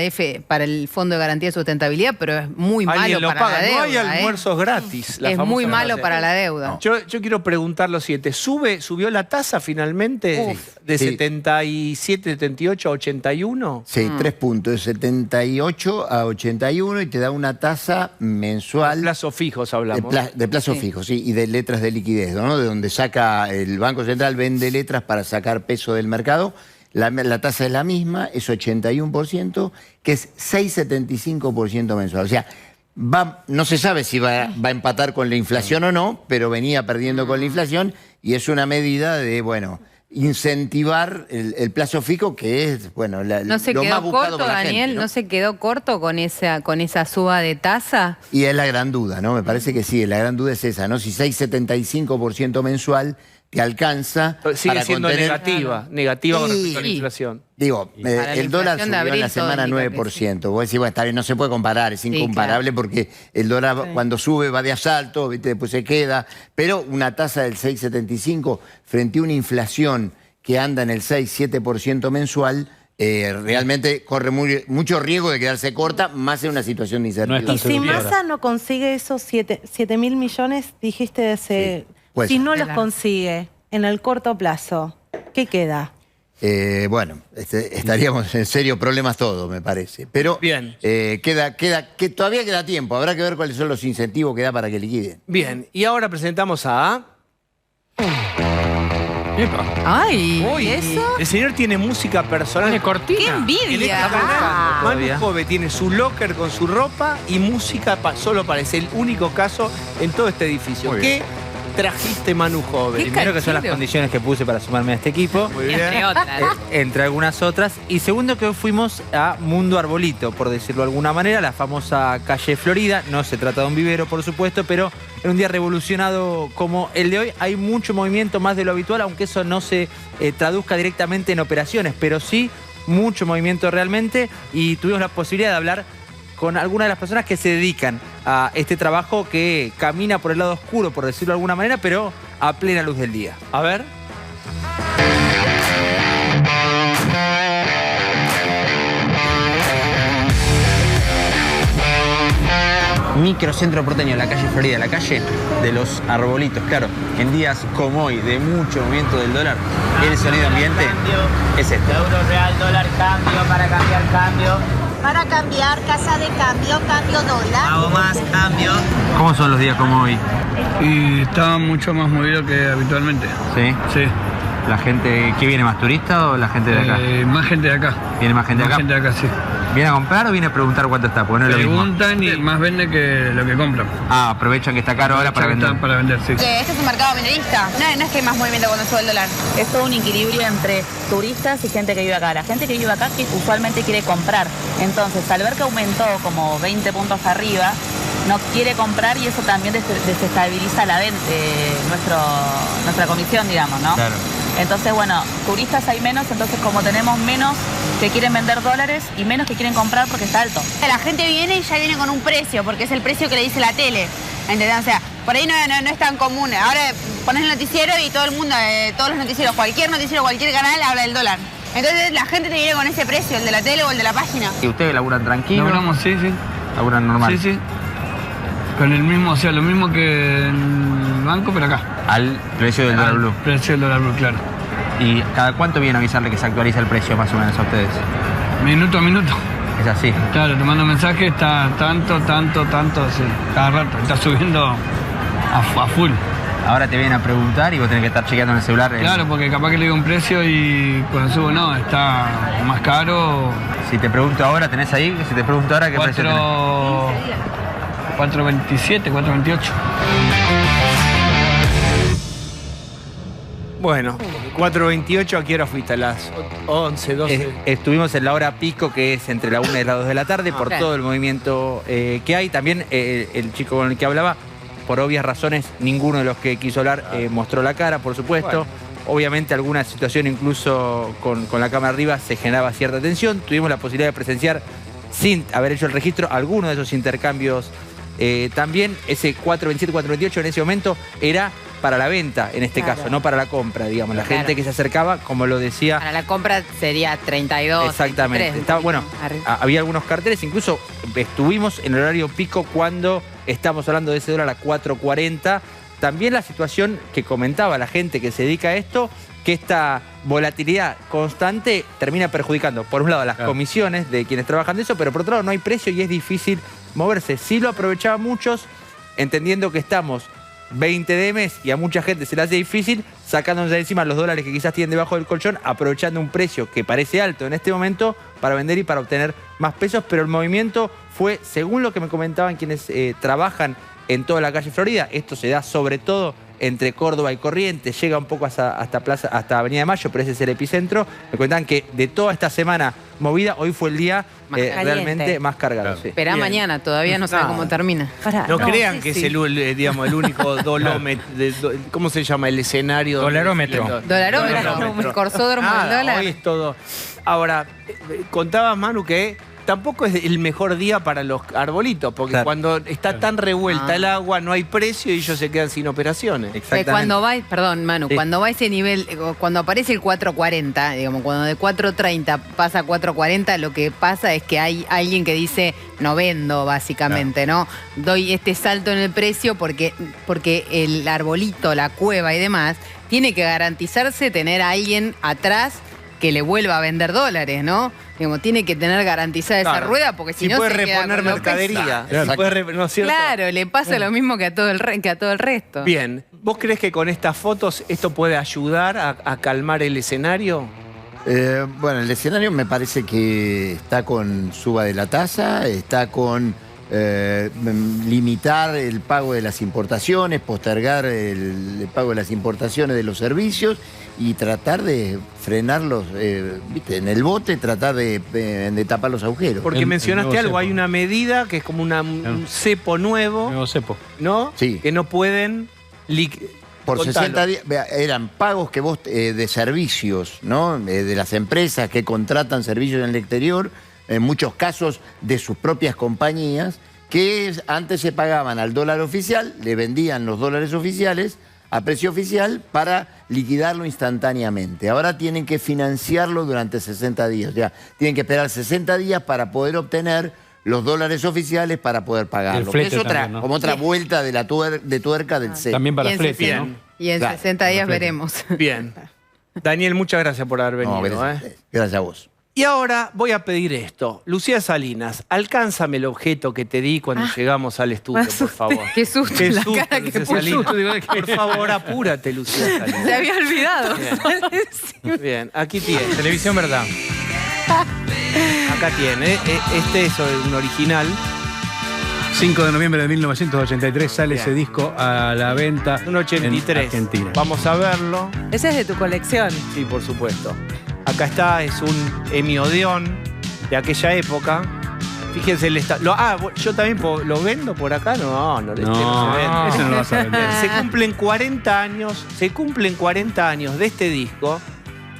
el Fondo de Garantía de Sustentabilidad, pero es muy malo para la deuda. No hay almuerzos gratis. Es muy malo para la deuda. Yo quiero preguntar lo siguiente. ¿Subió la tasa finalmente de 77, 78 a 81? Sí, 3 puntos, de 78 a 81 y te da una tasa mensual. De plazos fijos hablamos. De plazos fijos, sí, y de letras de liquidez, ¿no? De donde saca el Banco Central, vende letras para sacar peso del mercado. La tasa es la misma, es 81%, que es 6,75% mensual. O sea, no se sabe si va a empatar con la inflación o no, pero venía perdiendo con la inflación y es una medida de, bueno, incentivar el plazo fijo, que es, bueno, ¿No se lo quedó más buscado corto, por la Daniel? gente, ¿no? ¿No se quedó corto con esa suba de tasa? Y es la gran duda, ¿no? Me parece que sí, la gran duda es esa, ¿no? Si 6,75% mensual te alcanza. Sigue para siendo contener... negativa con respecto a la inflación. Digo, el dólar subió en la semana 9%. Vos decís, bueno, está bien, no se puede comparar, es incomparable porque el dólar cuando sube va de asalto, ¿viste? Después se queda. Pero una tasa del 6,75 frente a una inflación que anda en el 6-7% mensual, realmente corre mucho riesgo de quedarse corta, más en una situación de incertidumbre. Y si Massa no consigue esos 7.000 millones, dijiste, si no los consigue en el corto plazo, ¿qué queda? bueno, estaríamos en serios problemas todos, me parece. Pero Bien. todavía queda tiempo. Habrá que ver cuáles son los incentivos que da para que liquiden. Bien, y ahora presentamos a... Ay, Uy, ¿y eso? el señor tiene música personal. Tiene cortina. ¡Qué En esta envidia! mañana, Manu Todavía. Jove tiene su locker con su ropa y música solo para. Es el único caso en todo este edificio. Muy ¿Qué trajiste, Manu Jove? ¿Qué Primero que son las canchero? condiciones que puse para sumarme a este equipo. Muy bien. Entre otras. Entre algunas otras. Y segundo que hoy fuimos a Mundo Arbolito, por decirlo de alguna manera, la famosa calle Florida. No se trata de un vivero, por supuesto, pero en un día revolucionado como el de hoy hay mucho movimiento más de lo habitual, aunque eso no se traduzca directamente en operaciones, pero sí mucho movimiento realmente. Y tuvimos la posibilidad de hablar con algunas de las personas que se dedican a este trabajo que camina por el lado oscuro, por decirlo de alguna manera, pero a plena luz del día. A ver. Microcentro porteño, la calle Florida, la calle de los arbolitos. Claro, en días como hoy, de mucho movimiento del dólar, el sonido ambiente es este. Euro real, dólar, cambio, para cambiar cambio. Para cambiar, casa de cambio, cambio dólar. Hago más, cambio. ¿Cómo son los días como hoy? Y está mucho más movido que habitualmente. ¿Sí? Sí. ¿La gente, qué viene, más turista o la gente de acá? Más gente de acá. ¿Viene más gente de Más acá? gente de acá, sí. ¿Viene a comprar o viene a preguntar cuánto está? Porque no es lo mismo. Preguntan y más venden que lo que compran. Ah, aprovechan que está caro ahora para vender. Para vender, sí. Este es un mercado minorista. No es que hay más movimiento cuando sube el dólar. Es todo un equilibrio entre turistas y gente que vive acá. La gente que vive acá que usualmente quiere comprar. Entonces, al ver que aumentó como 20 puntos arriba, no quiere comprar y eso también desestabiliza nuestra comisión, digamos, ¿no? Claro. Entonces, bueno, turistas hay menos, entonces como tenemos menos que quieren vender dólares y menos que quieren comprar porque está alto. La gente viene y ya viene con un precio, porque es el precio que le dice la tele. ¿Entendés? O sea, por ahí no es tan común. Ahora pones el noticiero y todo el mundo, todos los noticieros, cualquier noticiero, cualquier canal habla del dólar. Entonces la gente te viene con ese precio, el de la tele o el de la página. ¿Y ustedes laburan tranquilo? Laburamos, sí, sí. ¿Laburan normal? Sí, sí. Con el mismo, o sea, lo mismo que en el banco, pero acá. Al precio del dólar blue. Precio del dólar blue, claro. ¿Y cada cuánto viene a avisarle que se actualiza el precio más o menos a ustedes? Minuto a minuto. Es así. Claro, te mando un mensaje, está tanto, sí. Cada rato, está subiendo a full. Ahora te vienen a preguntar y vos tenés que estar chequeando en el celular. Claro, porque capaz que le digo un precio y cuando subo no, está más caro. Si te pregunto ahora, ¿tenés ahí? Si te pregunto ahora, ¿qué precio tenés? 4.27, 4.28. Bueno, 4:28, ¿a qué hora fuiste? ¿A las 11, 12? Estuvimos en la hora pico, que es entre la 1 y las 2 de la tarde, por claro. todo el movimiento que hay. También el chico con el que hablaba, por obvias razones, ninguno de los que quiso hablar mostró la cara, por supuesto. Obviamente alguna situación incluso con la cámara arriba se generaba cierta tensión. Tuvimos la posibilidad de presenciar, sin haber hecho el registro, algunos de esos intercambios. También ese 4.27, 4.28 en ese momento era para la venta, en este caso, no para la compra, digamos. La gente que se acercaba, como lo decía... Para la compra sería 32. Exactamente. 33, Estaba, bueno, había algunos carteles, incluso estuvimos en el horario pico cuando estamos hablando de ese dólar a 4.40. También la situación que comentaba la gente que se dedica a esto, que esta volatilidad constante termina perjudicando, por un lado, a las comisiones de quienes trabajan de eso, pero por otro lado no hay precio y es difícil moverse. Sí lo aprovechaban muchos, entendiendo que estamos 20 de mes y a mucha gente se le hace difícil, sacándonos de encima los dólares que quizás tienen debajo del colchón, aprovechando un precio que parece alto en este momento para vender y para obtener más pesos, pero el movimiento fue, según lo que me comentaban quienes trabajan en toda la calle Florida, esto se da sobre todo entre Córdoba y Corrientes, llega un poco hasta Avenida de Mayo, pero ese es el epicentro. Me cuentan que de toda esta semana movida, hoy fue el día realmente más cargado. Sí. Esperá mañana, todavía no sabe cómo termina. No crean que es el único dolómetro, ¿cómo se llama? El escenario. Dolarómetro. Dolarómetro, corsódromo del dólar. Hoy es todo. Ahora, contabas, Manu, que tampoco es el mejor día para los arbolitos, porque cuando está tan revuelta el agua, no hay precio y ellos se quedan sin operaciones. Cuando va, perdón, Manu, cuando va a ese nivel, cuando aparece el 4.40, digamos, cuando de 4.30 pasa a 4.40, lo que pasa es que hay alguien que dice, no vendo, básicamente, ¿no? Doy este salto en el precio porque el arbolito, la cueva y demás, tiene que garantizarse tener a alguien atrás que le vuelva a vender dólares, ¿no? Digamos, tiene que tener garantizada esa rueda porque si no puede se queda reponer con lo mercadería. pesa. Si puede ¿no es cierto? Claro, le pasa lo mismo que a todo el resto. Bien, ¿vos crees que con estas fotos esto puede ayudar a calmar el escenario? Bueno, el escenario me parece que está con suba de la tasa, está con limitar el pago de las importaciones, postergar el pago de las importaciones de los servicios y tratar de frenarlos, ¿viste? En el bote, tratar de tapar los agujeros. Porque mencionaste algo, hay una medida que es como un cepo nuevo. Nuevo cepo. ¿No? Sí. Que no pueden... Por 60 días, eran pagos que vos de servicios, ¿no? De las empresas que contratan servicios en el exterior, en muchos casos de sus propias compañías, que antes se pagaban al dólar oficial, le vendían los dólares oficiales a precio oficial para liquidarlo instantáneamente. Ahora tienen que financiarlo durante 60 días. Ya tienen que esperar 60 días para poder obtener los dólares oficiales para poder pagarlo. Es otra, también, ¿no? Como otra vuelta de tuerca del CEP. También para flete, ¿no? Y en 60 días veremos. Bien. Daniel, muchas gracias por haber venido. No, gracias a vos. Y ahora voy a pedir esto. Lucía Salinas, alcánzame el objeto que te di cuando llegamos al estudio, por favor. Qué susto, Qué la susto, cara que Lucía puso. Salinas. Por favor, apúrate, Lucía Salinas. Se había olvidado. Bien, aquí tiene. Televisión Verdad. Acá tiene. Este es un original. 5 de noviembre de 1983 sale ese disco a la venta Un 83. en Argentina. Vamos a verlo. Ese es de tu colección. Sí, por supuesto. Acá está, es un hemiodeón de aquella época. Fíjense el estado. Yo también lo vendo por acá. No, se vende. Eso no lo vas a vender. Se cumplen 40 años de este disco,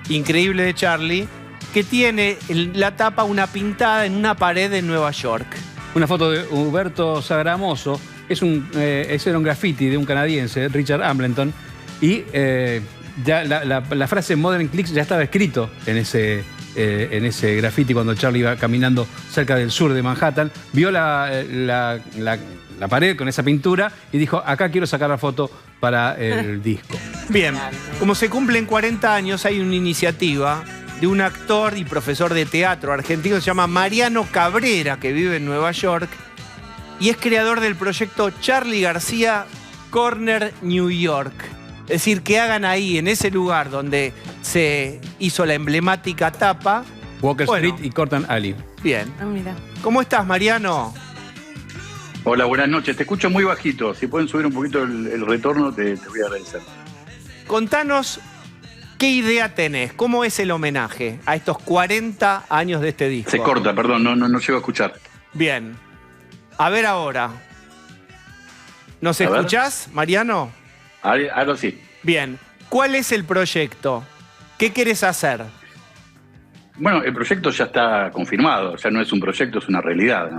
increíble de Charlie, que tiene la tapa una pintada en una pared en Nueva York. Una foto de Huberto Sagramoso. Ese era un graffiti de un canadiense, Richard Ambleton. Y ya la frase Modern Clicks ya estaba escrito en ese graffiti cuando Charlie iba caminando cerca del sur de Manhattan. Vio la pared con esa pintura y dijo, acá quiero sacar la foto para el disco. Bien, como se cumplen 40 años, hay una iniciativa de un actor y profesor de teatro argentino que se llama Mariano Cabrera, que vive en Nueva York, y es creador del proyecto Charly García Corner New York. Es decir, que hagan ahí, en ese lugar donde se hizo la emblemática tapa. Walker Street y Corton Alley. Bien. Mira. ¿Cómo estás, Mariano? Hola, buenas noches. Te escucho muy bajito. Si pueden subir un poquito el retorno, te voy a agradecer. Contanos qué idea tenés. ¿Cómo es el homenaje a estos 40 años de este disco? Se corta, perdón, no llego a escuchar. Bien. A ver ahora. ¿Nos escuchás, Mariano? Ahora sí. Bien. ¿Cuál es el proyecto? ¿Qué querés hacer? Bueno, el proyecto ya está confirmado. Ya no es un proyecto, es una realidad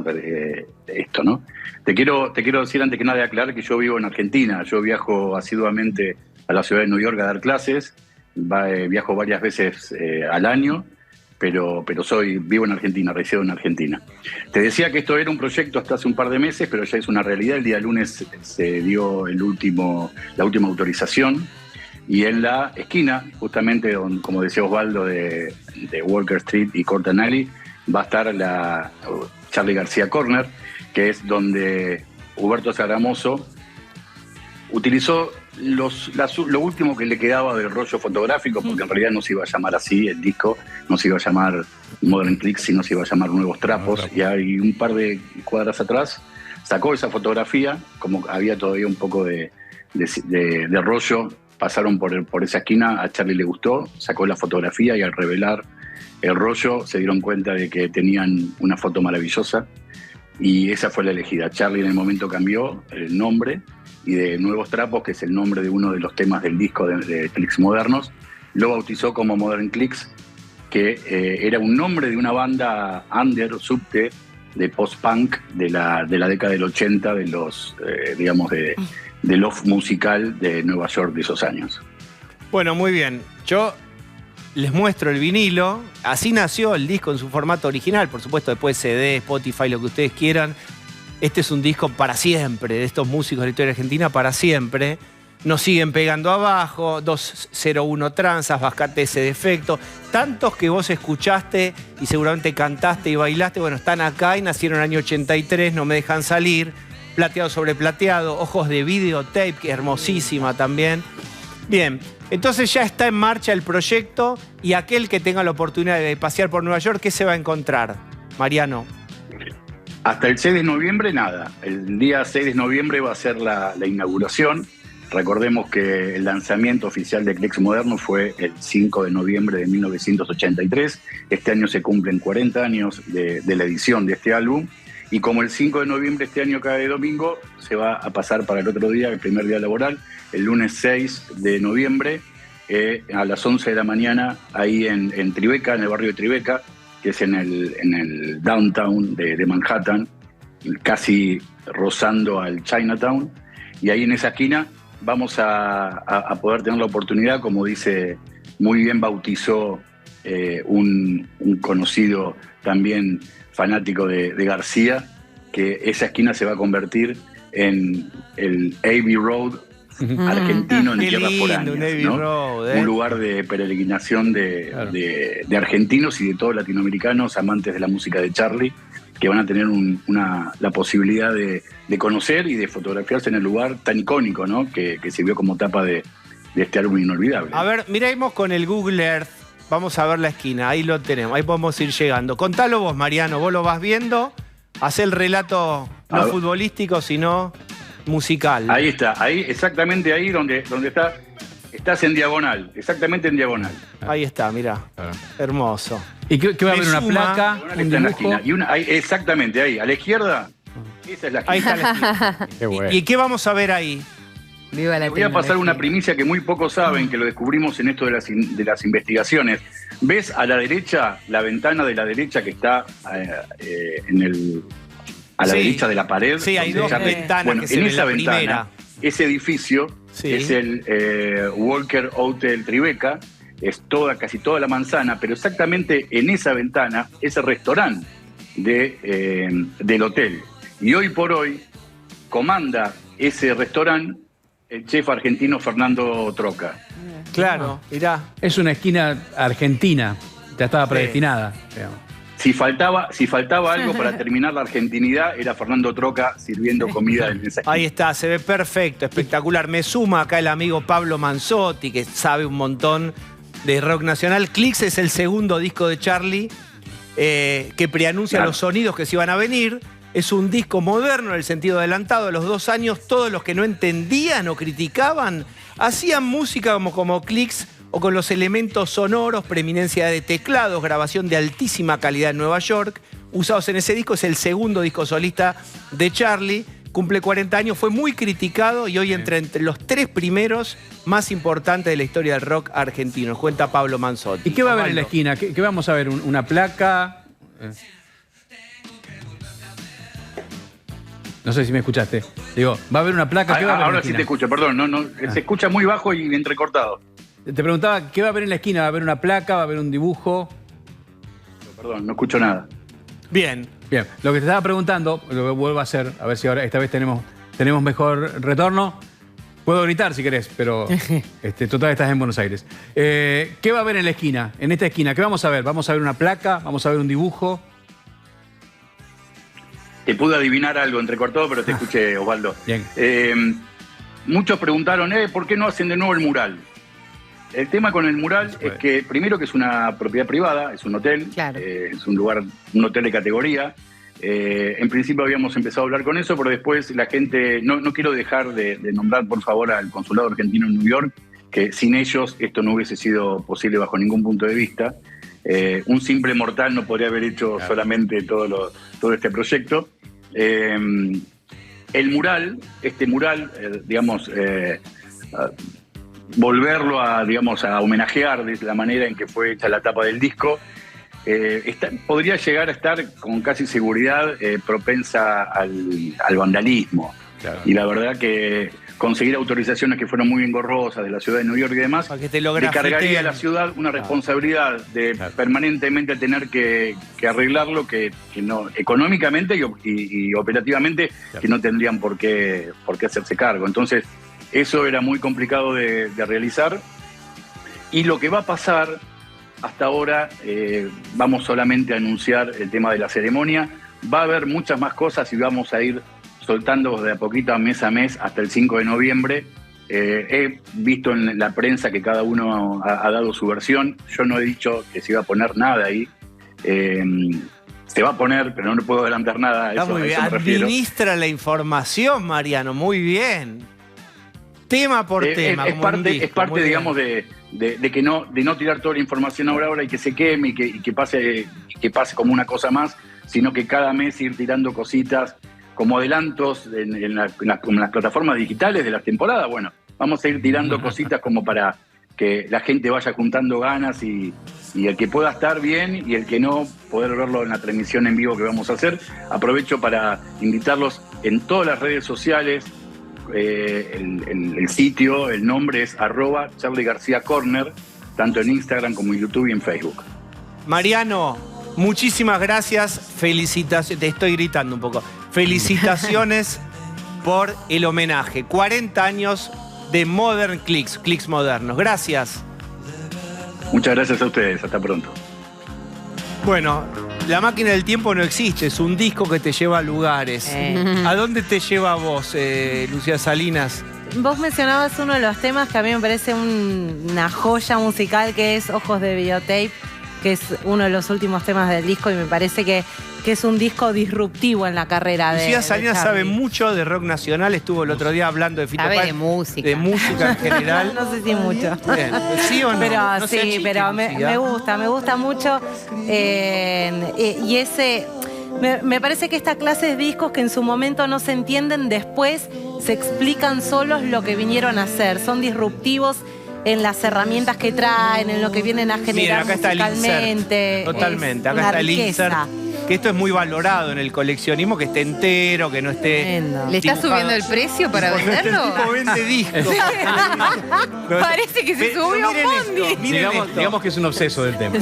esto, ¿no? Te quiero decir antes que nada aclarar que yo vivo en Argentina. Yo viajo asiduamente a la ciudad de New York a dar clases. Viajo varias veces al año, pero vivo en Argentina, resido en Argentina. Te decía que esto era un proyecto hasta hace un par de meses, pero ya es una realidad. El día lunes se dio la última autorización y en la esquina, justamente, como decía Osvaldo, de Walker Street y Corton Alley, va a estar la Charly García Corner, que es donde Huberto Sagramoso utilizó lo último que le quedaba del rollo fotográfico, porque en realidad no se iba a llamar así el disco, no se iba a llamar Modern Clicks, sino se iba a llamar Nuevos Trapos. Y hay un par de cuadras atrás sacó esa fotografía, como había todavía un poco de rollo, pasaron por esa esquina, a Charly le gustó, sacó la fotografía y al revelar el rollo se dieron cuenta de que tenían una foto maravillosa y esa fue la elegida. Charly en el momento cambió el nombre y de Nuevos Trapos, que es el nombre de uno de los temas del disco de Clicks Modernos, lo bautizó como Modern Clicks, que era un nombre de una banda under, subte, de post-punk de la década del 80, de los, del off musical de Nueva York de esos años. Bueno, muy bien. Yo les muestro el vinilo. Así nació el disco en su formato original. Por supuesto, después CD, Spotify, lo que ustedes quieran. Este es un disco para siempre, de estos músicos de la historia argentina, para siempre. Nos siguen pegando abajo, 201 tranzas, Bascate ese defecto. Tantos que vos escuchaste y seguramente cantaste y bailaste, bueno, están acá y nacieron en el año 83, No me dejan salir, Plateado sobre plateado, Ojos de videotape, que es hermosísima también. Bien, entonces ya está en marcha el proyecto y aquel que tenga la oportunidad de pasear por Nueva York, ¿qué se va a encontrar, Mariano? Hasta el 6 de noviembre nada. El día 6 de noviembre va a ser la inauguración. Recordemos que el lanzamiento oficial de Clicks Moderno fue el 5 de noviembre de 1983. Este año se cumplen 40 años de la edición de este álbum. Y como el 5 de noviembre este año cae domingo, se va a pasar para el otro día, el primer día laboral, el lunes 6 de noviembre, a las 11 de la mañana, ahí en Tribeca, en el barrio de Tribeca, que es en el downtown de Manhattan, casi rozando al Chinatown. Y ahí en esa esquina vamos a poder tener la oportunidad, como dice, muy bien bautizó un conocido también fanático de García, que esa esquina se va a convertir en el Abbey Road argentino en tierras foráneas, ¿no? Un lugar de peregrinación de argentinos y de todos latinoamericanos amantes de la música de Charlie, que van a tener la posibilidad de conocer y de fotografiarse en el lugar tan icónico, ¿no? que sirvió como tapa de este álbum inolvidable. A ver, miremos con el Google Earth. Vamos a ver la esquina, ahí lo tenemos, ahí podemos ir llegando. Contalo vos, Mariano, vos lo vas viendo, hacé el relato no futbolístico, sino musical. Ahí está, ahí, exactamente ahí donde estás en diagonal, exactamente en diagonal. Ahí está, mirá, hermoso. ¿Y qué va a haber? ¿Una placa? ¿Un dibujo? En la esquina. Y exactamente ahí, a la izquierda, esa es la esquina. Ahí está la esquina. Qué bueno. ¿Y qué vamos a ver ahí? Viva la Voy a pasar una primicia que muy pocos saben, que lo descubrimos en esto de las investigaciones. ¿Ves a la derecha, la ventana de la derecha que está a la derecha de la pared? Sí, hay dos ventanas. Bueno, que en esa ventana, primera. ese edificio es el Walker Hotel Tribeca, es casi toda la manzana, pero exactamente en esa ventana es el restaurante del hotel. Y hoy por hoy comanda ese restaurante el chef argentino Fernando Troca. Claro, mirá. Es una esquina argentina, ya estaba predestinada. Digamos. Si faltaba algo para terminar la argentinidad, era Fernando Troca sirviendo comida en esa esquina. Ahí está, se ve perfecto, espectacular. Me suma acá el amigo Pablo Manzotti, que sabe un montón de rock nacional. Clicks es el segundo disco de Charlie, que preanuncia los sonidos que se iban a venir. Es un disco moderno en el sentido adelantado. A los 2 años, todos los que no entendían o criticaban hacían música como Clicks o con los elementos sonoros, preeminencia de teclados, grabación de altísima calidad en Nueva York, usados en ese disco. Es el segundo disco solista de Charlie. Cumple 40 años, fue muy criticado y hoy entra entre los 3 primeros más importantes de la historia del rock argentino. Cuenta Pablo Manzotti. ¿Y qué va a haber en la esquina? ¿Qué vamos a ver? ¿Una placa? No sé si me escuchaste. Digo, ¿va a haber una placa? ¿Qué va a haber ahora sí te escucho, perdón. Se escucha muy bajo y entrecortado. Te preguntaba, ¿qué va a haber en la esquina? ¿Va a haber una placa? ¿Va a haber un dibujo? Perdón, no escucho nada. Bien, lo que te estaba preguntando, lo que vuelvo a hacer, a ver si ahora esta vez tenemos mejor retorno. Puedo gritar si querés, pero total estás en Buenos Aires. ¿Qué va a haber en la esquina? En esta esquina, ¿qué vamos a ver? ¿Vamos a ver una placa? ¿Vamos a ver un dibujo? Te pude adivinar algo entrecortado, pero te escuché, Osvaldo. Bien. Muchos preguntaron, ¿por qué no hacen de nuevo el mural? El tema con el mural es que, primero, que es una propiedad privada, es un hotel, es un hotel de categoría. En principio habíamos empezado a hablar con eso, pero después la gente, no quiero dejar de nombrar, por favor, al Consulado Argentino en New York, que sin ellos esto no hubiese sido posible bajo ningún punto de vista. Un simple mortal no podría haber hecho solamente todo este proyecto. El mural, volverlo a homenajear de la manera en que fue hecha la tapa del disco, podría llegar a estar con casi seguridad propensa al vandalismo. Claro. Y la verdad que conseguir autorizaciones que fueron muy engorrosas de la ciudad de New York y demás, le cargaría a la ciudad una responsabilidad de permanentemente tener que arreglarlo, que no, económicamente y operativamente, que no tendrían por qué hacerse cargo. Entonces, Eso era muy complicado de realizar. Y lo que va a pasar hasta ahora, vamos solamente a anunciar el tema de la ceremonia. Va a haber muchas más cosas y vamos a ir soltando de a poquito, mes a mes, hasta el 5 de noviembre. He visto en la prensa que cada uno ha dado su versión. Yo no he dicho que se iba a poner nada ahí. Se va a poner, pero no puedo adelantar nada. Está muy bien. Administra la información, Mariano, muy bien. Tema por tema. Es parte digamos, de no tirar toda la información ahora y que se queme y que pase como una cosa más, sino que cada mes ir tirando cositas como adelantos en las plataformas digitales de las temporadas. Bueno, vamos a ir tirando cositas como para que la gente vaya juntando ganas y el que pueda estar bien y el que no, poder verlo en la transmisión en vivo que vamos a hacer. Aprovecho para invitarlos en todas las redes sociales. El sitio, el nombre es @CharlyGarciaCorner, tanto en Instagram como en YouTube y en Facebook. Mariano, muchísimas gracias. Felicitaciones. Te estoy gritando un poco. Felicitaciones por el homenaje. 40 años de Modern Clicks, Clicks modernos. Gracias. Muchas gracias a ustedes. Hasta pronto. Bueno, la máquina del tiempo no existe. Es un disco que te lleva a lugares. ¿A dónde te lleva a vos, Lucía Salinas? Vos mencionabas uno de los temas que a mí me parece una joya musical, que es Ojos de Videotape, que es uno de los últimos temas del disco y me parece que es un disco disruptivo en la carrera de Lucía Salinas Charly. sabe mucho de rock nacional, estuvo el otro día hablando de Fito Sabe Páez, de música. de música en general. No sé si mucho. Bien. ¿Sí o no? Pero No sí, sea chiste, pero Lucía. me gusta mucho. Y ese... Me parece que esta clase de discos que en su momento no se entienden, después se explican solos lo que vinieron a hacer. Son disruptivos en las herramientas que traen, en lo que vienen a generar. Miren, acá está el musicalmente. insert. Totalmente. Es Acá una está el riqueza. insert. Que esto es muy valorado en el coleccionismo, que esté entero, que no esté... Tremendo. ¿Le estás subiendo el precio para venderlo? El tipo vende discos. Parece que se subió miren un esto, bondi. miren esto. Digamos que es un obseso del tema.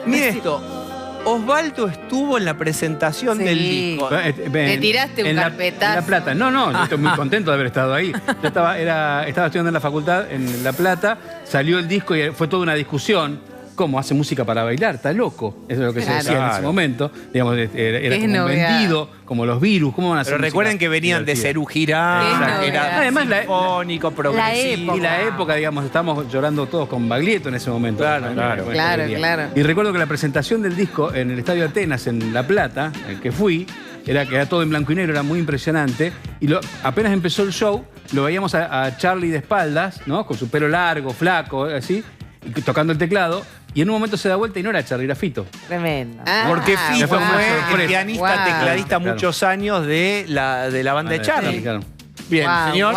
Miren esto. Osvaldo estuvo en la presentación del disco. Le tiraste un carpetazo. En La Plata. No, yo estoy muy contento de haber estado ahí. Yo estaba estudiando en la facultad en La Plata, salió el disco y fue toda una discusión. ¿Cómo hace música para bailar? Está loco. Eso es lo que se decía en ese momento. Digamos, era como vendido, como los virus. ¿Cómo van a hacer? Pero recuerden que venían de Serú Girán, era además sinfónico, progresivo. Y la época, digamos, estábamos llorando todos con Baglietto en ese momento. Claro. Y recuerdo que la presentación del disco en el Estadio Atenas, en La Plata, el que fui, era todo en blanco y negro, era muy impresionante. Y apenas empezó el show, lo veíamos a Charly de espaldas, ¿no? Con su pelo largo, flaco, así, y tocando el teclado. Y en un momento se da vuelta y no era Charly, era Fito. Tremendo. Porque Fito fue una fue sorpresa. el pianista, tecladista muchos años de la banda de Charly. Claro. Bien, señor.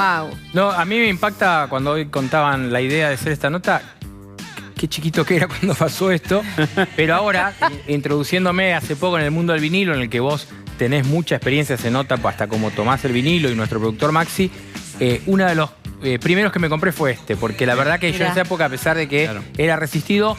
No, a mí me impacta cuando hoy contaban la idea de hacer esta nota. Qué chiquito que era cuando pasó esto. Pero ahora, introduciéndome hace poco en el mundo del vinilo, en el que vos tenés mucha experiencia, se nota hasta como tomás el vinilo y nuestro productor Maxi, uno de los primeros que me compré fue este, porque la verdad que yo en esa época, a pesar de que era resistido,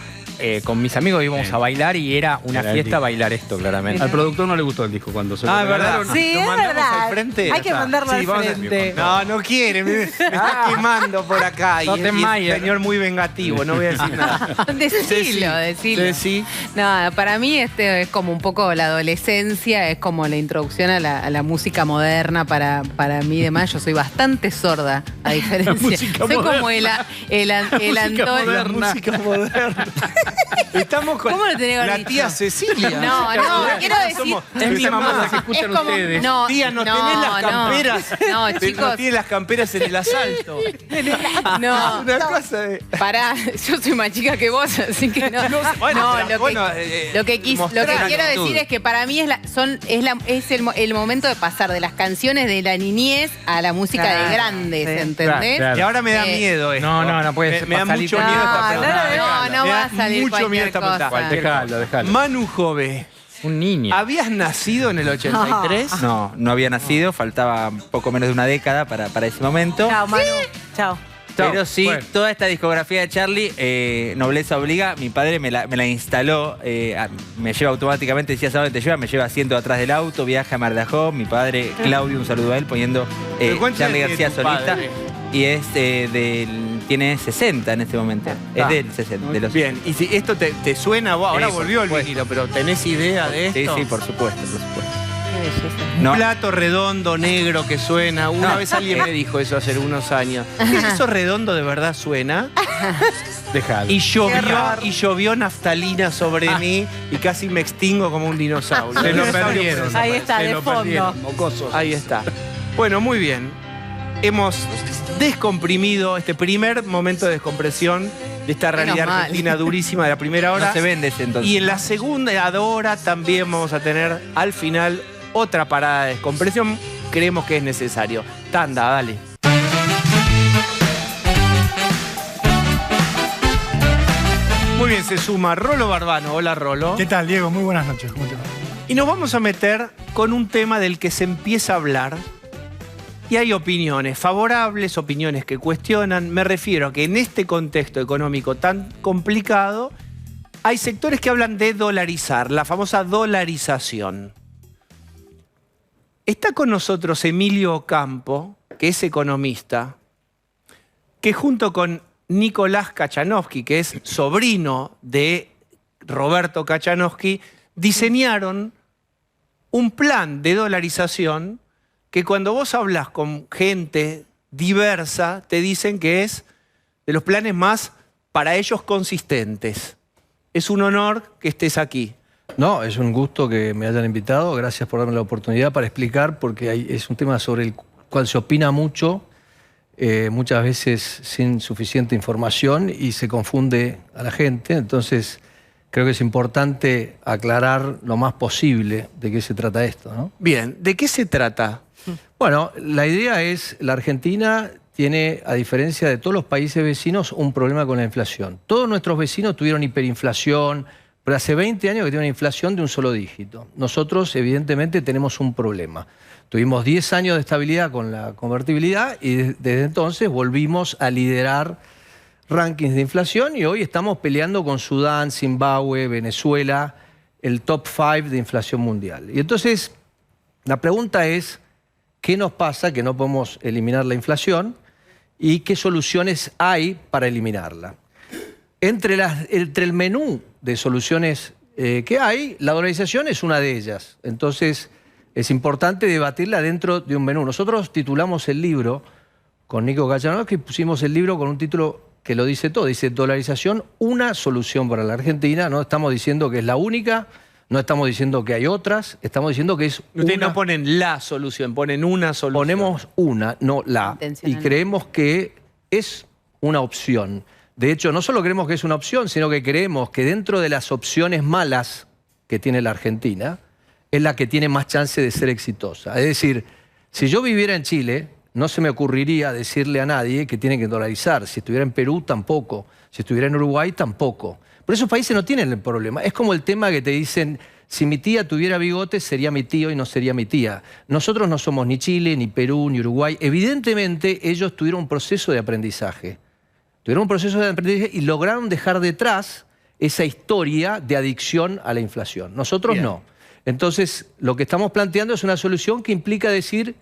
con mis amigos íbamos a bailar y era una fiesta bailar esto, claramente. Al productor no le gustó el disco cuando se lo ¿verdad? regalaron. Sí, ¿Lo es mandamos verdad. al frente? Hay que mandarlo al frente. No quiere, me está quemando por acá. Y es un señor muy vengativo, no voy a decir nada. Decilo. Sí. No, para mí este es como un poco la adolescencia, es como la introducción a la música moderna para mí y demás. Yo soy bastante sorda, a diferencia. Soy como el Antonio. La música moderna. Estamos con ¿Cómo lo tenés la dicho? tía Cecilia. No, quiero decir... Es mi mamá, que escuchan ustedes. No, tía, ¿no tenés las camperas? No, chicos. No tienes las camperas en el asalto. No. Una cosa de... Pará, yo soy más chica que vos, así que no. Lo que quiero decir es que para mí es el momento de pasar de las canciones de la niñez a la música de grandes, ¿entendés? Y ahora me da miedo esto. No puede Me da mucho miedo esta pregunta. No va a salir mucho miedo esta pregunta. Déjalo. Manu Jove. Un niño. ¿Habías nacido en el 83? No había nacido, faltaba poco menos de una década para ese momento. Chao, Manu. Chao. Pero sí, toda esta discografía de Charlie, nobleza obliga, mi padre me la instaló, me lleva automáticamente, decía, ¿sabes dónde te lleva? Me lleva asiento atrás del auto, viaja a Mar de Ajó, mi padre, Claudio, un saludo a él, poniendo Charlie García solista. Y es tiene 60 en este momento. Es del 60. De los... Bien, y si esto te suena, ahora volvió el vinilo, pero ¿tenés idea de esto? Sí, por supuesto, por supuesto. Un plato redondo, negro que suena. Una vez alguien me dijo eso hace unos años. ¿Eso redondo de verdad suena? Dejalo. Y llovió naftalina sobre mí y casi me extingo como un dinosaurio. Se lo perdieron. Ahí está, de fondo. Ahí está. Bueno, muy bien. Hemos descomprimido este primer momento de descompresión de esta realidad argentina durísima de la primera hora. No se vende ese entonces. Y en la segunda hora también vamos a tener al final otra parada de descompresión. Creemos que es necesario. Tanda, dale. Muy bien, se suma Rolo Barbano. Hola, Rolo. ¿Qué tal, Diego? Muy buenas noches. ¿Cómo te va? Y nos vamos a meter con un tema del que se empieza a hablar. Y hay opiniones favorables, opiniones que cuestionan. Me refiero a que en este contexto económico tan complicado, hay sectores que hablan de dolarizar, la famosa dolarización. Está con nosotros Emilio Ocampo, que es economista, que junto con Nicolás Kachanowski, que es sobrino de Roberto Kachanowski, diseñaron un plan de dolarización que cuando vos hablas con gente diversa, te dicen que es de los planes más, para ellos, consistentes. Es un honor que estés aquí. No, es un gusto que me hayan invitado. Gracias por darme la oportunidad para explicar, porque es un tema sobre el cual se opina mucho, muchas veces sin suficiente información y se confunde a la gente. Entonces, creo que es importante aclarar lo más posible de qué se trata esto, ¿no? Bien, ¿de qué se trata? Bueno, la idea es, la Argentina tiene, a diferencia de todos los países vecinos, un problema con la inflación. Todos nuestros vecinos tuvieron hiperinflación, pero hace 20 años que tienen una inflación de un solo dígito. Nosotros, evidentemente, tenemos un problema. Tuvimos 10 años de estabilidad con la convertibilidad y desde entonces volvimos a liderar rankings de inflación y hoy estamos peleando con Sudán, Zimbabue, Venezuela, el top 5 de inflación mundial. Y entonces, la pregunta es, ¿qué nos pasa que no podemos eliminar la inflación y qué soluciones hay para eliminarla? Entre el menú de soluciones que hay, la dolarización es una de ellas. Entonces, es importante debatirla dentro de un menú. Nosotros titulamos el libro con Nico Kachanowski, pusimos el libro con un título que lo dice todo. Dice, dolarización, una solución para la Argentina. No estamos diciendo que es la única, no estamos diciendo que hay otras, estamos diciendo que es Ustedes una... no ponen la solución, ponen una solución. Ponemos una, no la. Y creemos que es una opción. De hecho, no solo creemos que es una opción, sino que creemos que dentro de las opciones malas que tiene la Argentina, es la que tiene más chance de ser exitosa. Es decir, si yo viviera en Chile, no se me ocurriría decirle a nadie que tiene que dolarizar. Si estuviera en Perú, tampoco. Si estuviera en Uruguay, tampoco. Pero esos países no tienen el problema. Es como el tema que te dicen, si mi tía tuviera bigotes, sería mi tío y no sería mi tía. Nosotros no somos ni Chile, ni Perú, ni Uruguay. Evidentemente, ellos tuvieron un proceso de aprendizaje. Tuvieron un proceso de aprendizaje y lograron dejar detrás esa historia de adicción a la inflación. Nosotros no. Entonces, lo que estamos planteando es una solución que implica decir,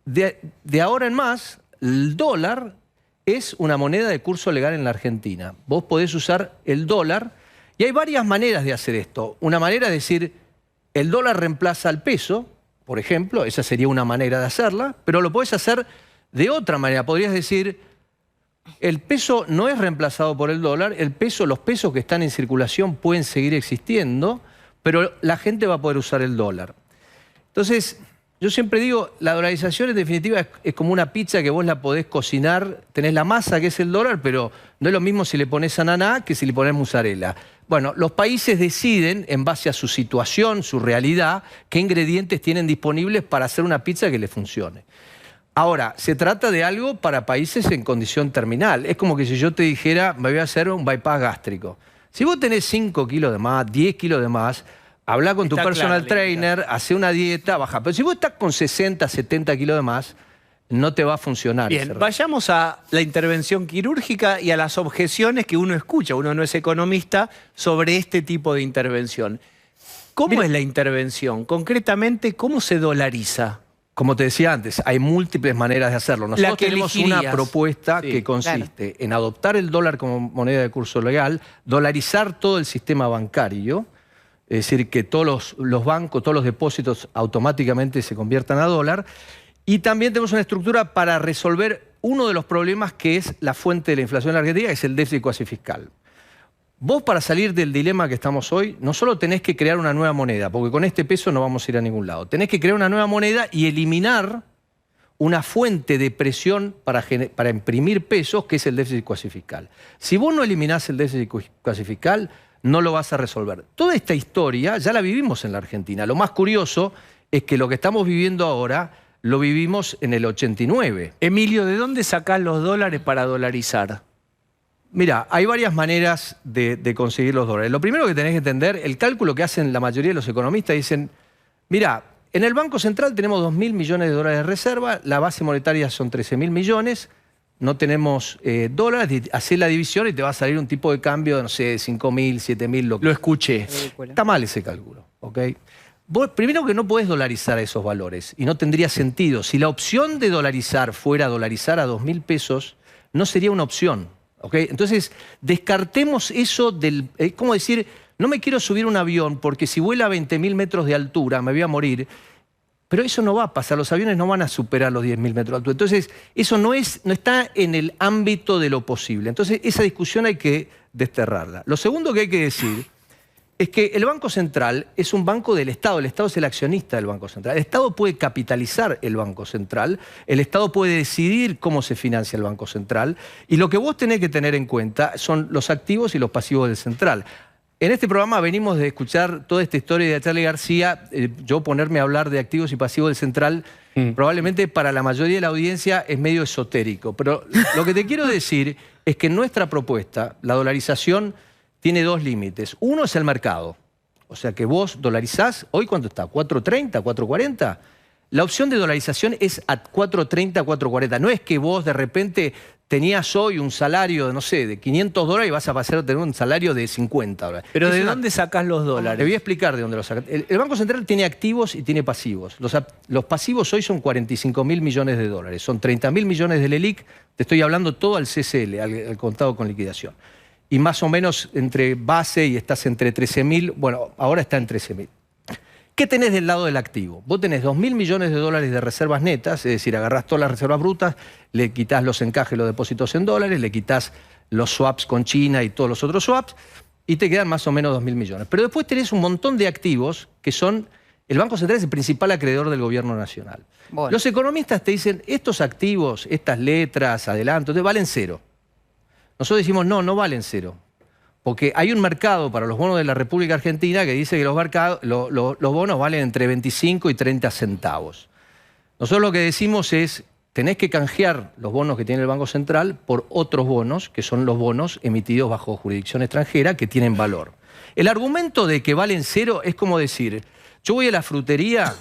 de ahora en más, el dólar es una moneda de curso legal en la Argentina. Vos podés usar el dólar y hay varias maneras de hacer esto. Una manera es decir, el dólar reemplaza al peso, por ejemplo, esa sería una manera de hacerla, pero lo podés hacer de otra manera. Podrías decir, el peso no es reemplazado por el dólar, los pesos que están en circulación pueden seguir existiendo, pero la gente va a poder usar el dólar. Entonces, yo siempre digo, la dolarización en definitiva es como una pizza que vos la podés cocinar, tenés la masa que es el dólar, pero no es lo mismo si le pones ananá que si le pones mozzarella. Bueno, los países deciden, en base a su situación, su realidad, qué ingredientes tienen disponibles para hacer una pizza que les funcione. Ahora, se trata de algo para países en condición terminal. Es como que si yo te dijera, me voy a hacer un bypass gástrico. Si vos tenés 5 kilos de más, 10 kilos de más, habla con tu personal trainer, hace una dieta, baja. Pero si vos estás con 60, 70 kilos de más, no te va a funcionar. Bien, vayamos a la intervención quirúrgica y a las objeciones que uno escucha, uno no es economista, sobre este tipo de intervención. ¿Cómo es la intervención? Concretamente, ¿cómo se dolariza? Como te decía antes, hay múltiples maneras de hacerlo. Nosotros tenemos una propuesta que consiste en adoptar el dólar como moneda de curso legal, dolarizar todo el sistema bancario, es decir, que todos los bancos, todos los depósitos automáticamente se conviertan a dólar. Y también tenemos una estructura para resolver uno de los problemas que es la fuente de la inflación en la Argentina, que es el déficit cuasi fiscal. Vos, para salir del dilema que estamos hoy, no solo tenés que crear una nueva moneda, porque con este peso no vamos a ir a ningún lado. Tenés que crear una nueva moneda y eliminar una fuente de presión para imprimir pesos, que es el déficit cuasi fiscal. Si vos no eliminás el déficit cuasi fiscal, no lo vas a resolver. Toda esta historia ya la vivimos en la Argentina. Lo más curioso es que lo que estamos viviendo ahora lo vivimos en el 89. Emilio, ¿de dónde sacás los dólares para dolarizar? Mira, hay varias maneras de conseguir los dólares. Lo primero que tenés que entender, el cálculo que hacen la mayoría de los economistas, dicen, mira, en el Banco Central tenemos 2.000 millones de dólares de reserva, la base monetaria son 13.000 millones, no tenemos dólares, hacés la división y te va a salir un tipo de cambio de, no sé, 5.000, 7.000. Lo escuché. Está mal ese cálculo, ¿ok? Vos, primero que no podés dolarizar esos valores y no tendría sentido. Si la opción de dolarizar fuera dolarizar a 2.000 pesos, no sería una opción. ¿Okay? Entonces, descartemos eso del... Es como decir, no me quiero subir a un avión porque si vuela a 20.000 metros de altura me voy a morir, pero eso no va a pasar, los aviones no van a superar los 10.000 metros de altura. Entonces, eso no está en el ámbito de lo posible. Entonces, esa discusión hay que desterrarla. Lo segundo que hay que decir es que el Banco Central es un banco del Estado. El Estado es el accionista del Banco Central. El Estado puede capitalizar el Banco Central. El Estado puede decidir cómo se financia el Banco Central. Y lo que vos tenés que tener en cuenta son los activos y los pasivos del Central. En este programa venimos de escuchar toda esta historia de Charlie García. Yo ponerme a hablar de activos y pasivos del Central, probablemente para la mayoría de la audiencia es medio esotérico. Pero lo que te quiero decir es que en nuestra propuesta, la dolarización tiene dos límites. Uno es el mercado. O sea que vos dolarizás, ¿hoy cuánto está? ¿4.30, 4.40? La opción de dolarización es a 4.30, 4.40. No es que vos de repente tenías hoy un salario, no sé, de 500 dólares y vas a pasar a tener un salario de 50 dólares. ¿Pero de dónde sacás los dólares? Te voy a explicar de dónde los sacás. El Banco Central tiene activos y tiene pasivos. Los pasivos hoy son 45.000 millones de dólares. Son 30.000 millones del ELIC. Te estoy hablando todo al CCL, al contado con liquidación. Y más o menos entre base y estás entre 13.000, bueno, ahora está en 13.000. ¿Qué tenés del lado del activo? Vos tenés 2.000 millones de dólares de reservas netas, es decir, agarrás todas las reservas brutas, le quitás los encajes, los depósitos en dólares, le quitás los swaps con China y todos los otros swaps, y te quedan más o menos 2.000 millones. Pero después tenés un montón de activos que son... El Banco Central es el principal acreedor del gobierno nacional. Bueno. Los economistas te dicen, estos activos, estas letras, adelantos, valen cero. Nosotros decimos, no, no valen cero. Porque hay un mercado para los bonos de la República Argentina que dice que los bonos valen entre 25 y 30 centavos. Nosotros lo que decimos es, tenés que canjear los bonos que tiene el Banco Central por otros bonos, que son los bonos emitidos bajo jurisdicción extranjera, que tienen valor. El argumento de que valen cero es como decir, yo voy a la frutería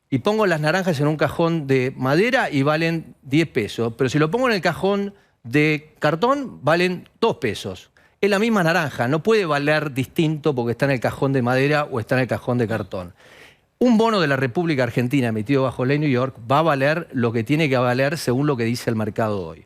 y pongo las naranjas en un cajón de madera y valen 10 pesos, pero si lo pongo en el cajón de cartón, valen 2 pesos. Es la misma naranja, no puede valer distinto porque está en el cajón de madera o está en el cajón de cartón. Un bono de la República Argentina emitido bajo ley New York va a valer lo que tiene que valer según lo que dice el mercado hoy.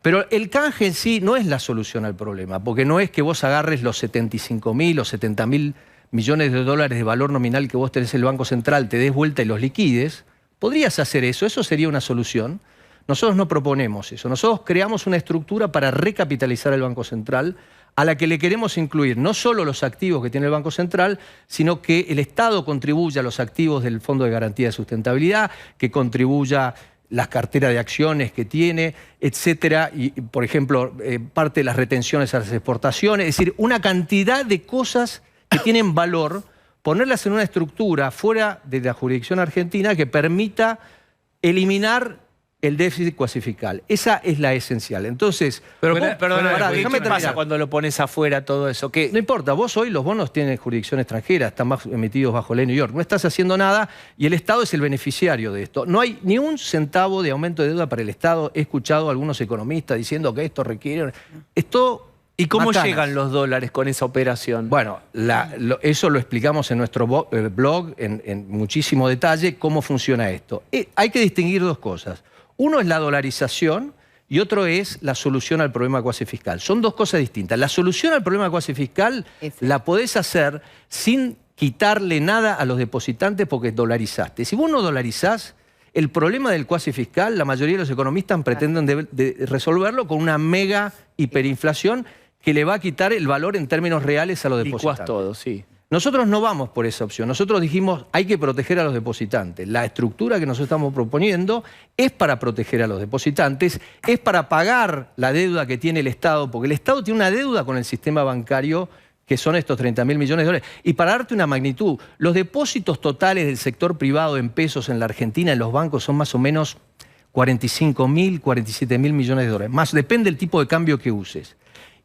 Pero el canje en sí no es la solución al problema, porque no es que vos agarres los 75.000 o 70.000 millones de dólares de valor nominal que vos tenés en el Banco Central, te des vuelta y los liquides. Podrías hacer eso sería una solución. Nosotros no proponemos eso. Nosotros creamos una estructura para recapitalizar el Banco Central, a la que le queremos incluir no solo los activos que tiene el Banco Central, sino que el Estado contribuya a los activos del Fondo de Garantía de Sustentabilidad, que contribuya las carteras de acciones que tiene, etcétera, y por ejemplo, parte de las retenciones a las exportaciones, es decir, una cantidad de cosas que tienen valor, ponerlas en una estructura fuera de la jurisdicción argentina que permita eliminar el déficit cuasifiscal. Esa es la esencial. Entonces, Perdona, déjame ¿qué pasa cuando lo pones afuera todo eso? ¿Qué? No importa, vos hoy los bonos tienen jurisdicción extranjera, están más emitidos bajo ley New York. No estás haciendo nada y el Estado es el beneficiario de esto. No hay ni un centavo de aumento de deuda para el Estado. He escuchado a algunos economistas diciendo que esto requiere... Esto... ¿Y cómo macanas. llegan los dólares con esa operación? Bueno, eso lo explicamos en nuestro blog en muchísimo detalle, cómo funciona esto. Hay que distinguir dos cosas. Uno es la dolarización y otro es la solución al problema cuasifiscal. Son dos cosas distintas. La solución al problema cuasifiscal la podés hacer sin quitarle nada a los depositantes porque dolarizaste. Si vos no dolarizás, el problema del cuasifiscal, la mayoría de los economistas pretenden resolverlo con una mega hiperinflación que le va a quitar el valor en términos reales a los depositantes. Licuás todo, sí. Nosotros no vamos por esa opción. Nosotros dijimos, hay que proteger a los depositantes. La estructura que nosotros estamos proponiendo es para proteger a los depositantes, es para pagar la deuda que tiene el Estado, porque el Estado tiene una deuda con el sistema bancario que son estos 30.000 millones de dólares. Y para darte una magnitud, los depósitos totales del sector privado en pesos en la Argentina, en los bancos, son más o menos 45.000, 47.000 millones de dólares. Más depende del tipo de cambio que uses.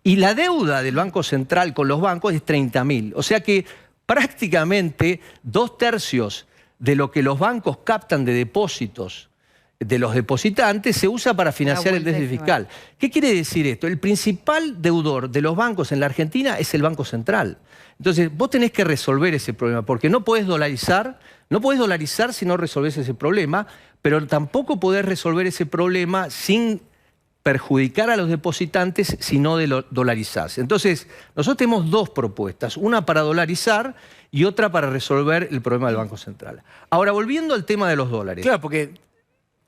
Y la deuda del Banco Central con los bancos es 30.000. O sea que prácticamente 2/3 de lo que los bancos captan de depósitos de los depositantes se usa para financiar el déficit fiscal. ¿Qué quiere decir esto? El principal deudor de los bancos en la Argentina es el Banco Central. Entonces, vos tenés que resolver ese problema, porque no podés dolarizar si no resolvés ese problema, pero tampoco podés resolver ese problema sin perjudicar a los depositantes si no dolarizás. Entonces, nosotros tenemos dos propuestas, una para dolarizar y otra para resolver el problema del Banco Central. Ahora, volviendo al tema de los dólares. Claro, porque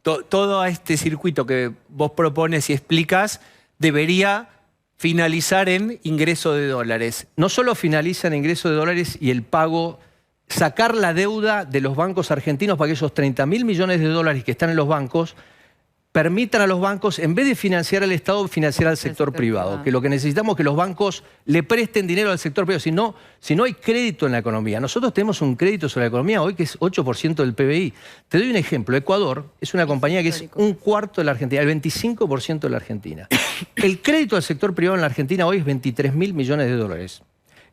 todo este circuito que vos propones y explicas debería finalizar en ingreso de dólares. No solo finaliza en ingreso de dólares y el pago, sacar la deuda de los bancos argentinos para que esos 30.000 millones de dólares que están en los bancos permitan a los bancos, en vez de financiar al Estado, financiar al sector privado. Que lo que necesitamos es que los bancos le presten dinero al sector privado. Si no hay crédito en la economía. Nosotros tenemos un crédito sobre la economía hoy que es 8% del PBI. Te doy un ejemplo. Ecuador es una compañía que es 1/4 de la Argentina, el 25% de la Argentina. El crédito al sector privado en la Argentina hoy es 23.000 millones de dólares.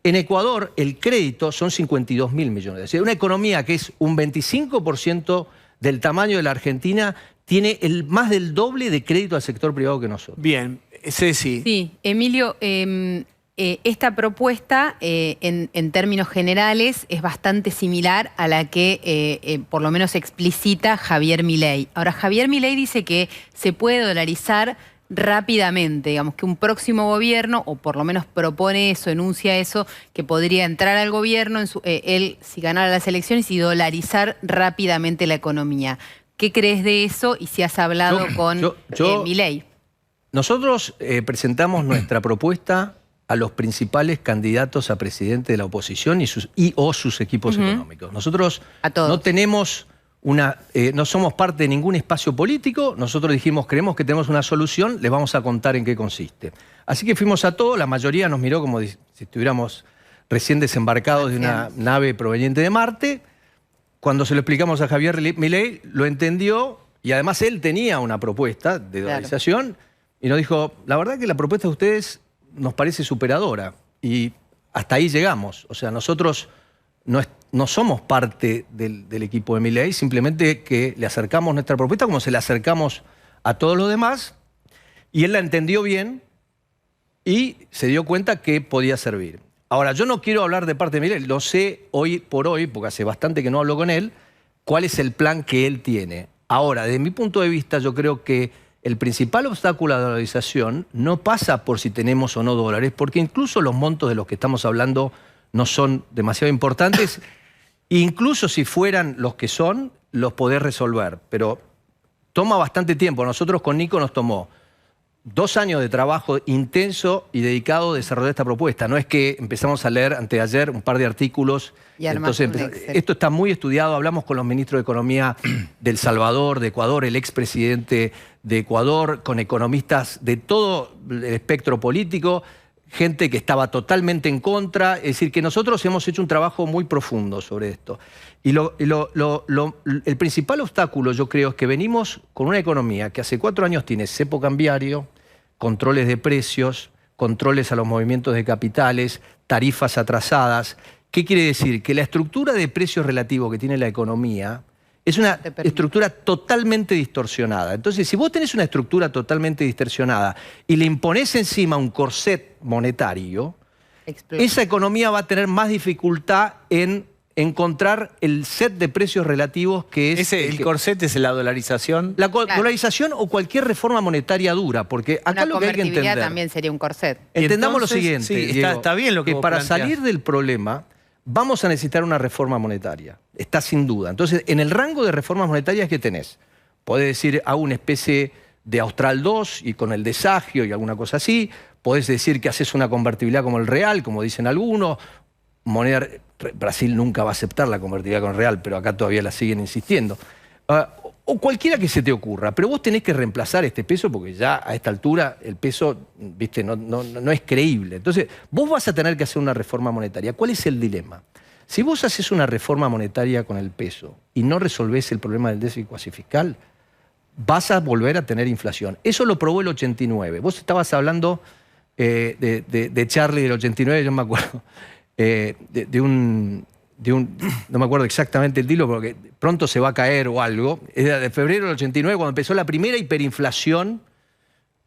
En Ecuador, el crédito son 52.000 millones. Es decir, una economía que es un 25% del tamaño de la Argentina tiene más del doble de crédito al sector privado que nosotros. Bien, Ceci. Sí, Emilio, esta propuesta en términos generales es bastante similar a la que por lo menos explicita Javier Milei. Ahora, Javier Milei dice que se puede dolarizar rápidamente, digamos que un próximo gobierno, o por lo menos propone eso, enuncia eso, que podría entrar al gobierno, él si ganara las elecciones y dolarizar rápidamente la economía. ¿Qué crees de eso y si has hablado con Milei? Nosotros presentamos nuestra propuesta a los principales candidatos a presidente de la oposición o sus equipos económicos. Nosotros no tenemos no somos parte de ningún espacio político. Nosotros dijimos, creemos que tenemos una solución, les vamos a contar en qué consiste. Así que fuimos a todos, la mayoría nos miró como si estuviéramos recién desembarcados de una nave proveniente de Marte. Cuando se lo explicamos a Javier Milei, lo entendió y además él tenía una propuesta de dolarización y nos dijo, la verdad que la propuesta de ustedes nos parece superadora y hasta ahí llegamos. O sea, nosotros no somos parte del equipo de Milei, simplemente que le acercamos nuestra propuesta como se la acercamos a todos los demás y él la entendió bien y se dio cuenta que podía servir. Ahora, yo no quiero hablar de parte de Milei, lo sé hoy por hoy, porque hace bastante que no hablo con él, cuál es el plan que él tiene. Ahora, desde mi punto de vista, yo creo que el principal obstáculo a la dolarización no pasa por si tenemos o no dólares, porque incluso los montos de los que estamos hablando no son demasiado importantes, incluso si fueran los que son, los podés resolver, pero toma bastante tiempo. Nosotros con Nico nos tomó 2 años de trabajo intenso y dedicado a desarrollar esta propuesta. No es que empezamos a leer anteayer un par de artículos. Y entonces, esto está muy estudiado. Hablamos con los ministros de Economía de El Salvador, de Ecuador, el expresidente de Ecuador, con economistas de todo el espectro político. gente que estaba totalmente en contra. Es decir, que nosotros hemos hecho un trabajo muy profundo sobre esto. Y el principal obstáculo, yo creo, es que venimos con una economía que hace 4 años tiene cepo cambiario, controles de precios, controles a los movimientos de capitales, tarifas atrasadas. ¿Qué quiere decir? Que la estructura de precios relativo que tiene la economía es una estructura totalmente distorsionada. Entonces, si vos tenés una estructura totalmente distorsionada y le imponés encima un corset monetario, esa economía va a tener más dificultad en encontrar el set de precios relativos que es... ¿El corset es la dolarización? La dolarización o cualquier reforma monetaria dura, porque acá lo que hay que entender... también sería un corset. Entendamos Entonces, lo siguiente, sí, Diego, está bien lo que vos para planteás. salir del problema vamos a necesitar una reforma monetaria. Está sin duda. Entonces, en el rango de reformas monetarias que tenés, podés decir a una especie de Austral 2 y con el desagio y alguna cosa así, podés decir que haces una convertibilidad como el real, como dicen algunos, moneda... Brasil nunca va a aceptar la convertibilidad con el real, pero acá todavía la siguen insistiendo. O cualquiera que se te ocurra, pero vos tenés que reemplazar este peso porque ya a esta altura el peso, viste, no es creíble. Entonces, vos vas a tener que hacer una reforma monetaria. ¿Cuál es el dilema? Si vos haces una reforma monetaria con el peso y no resolvés el problema del déficit cuasi fiscal, vas a volver a tener inflación. Eso lo probó el 89. Vos estabas hablando de Charlie del 89, yo me acuerdo. No me acuerdo exactamente el título, porque pronto se va a caer o algo. Era de febrero del 89, cuando empezó la primera hiperinflación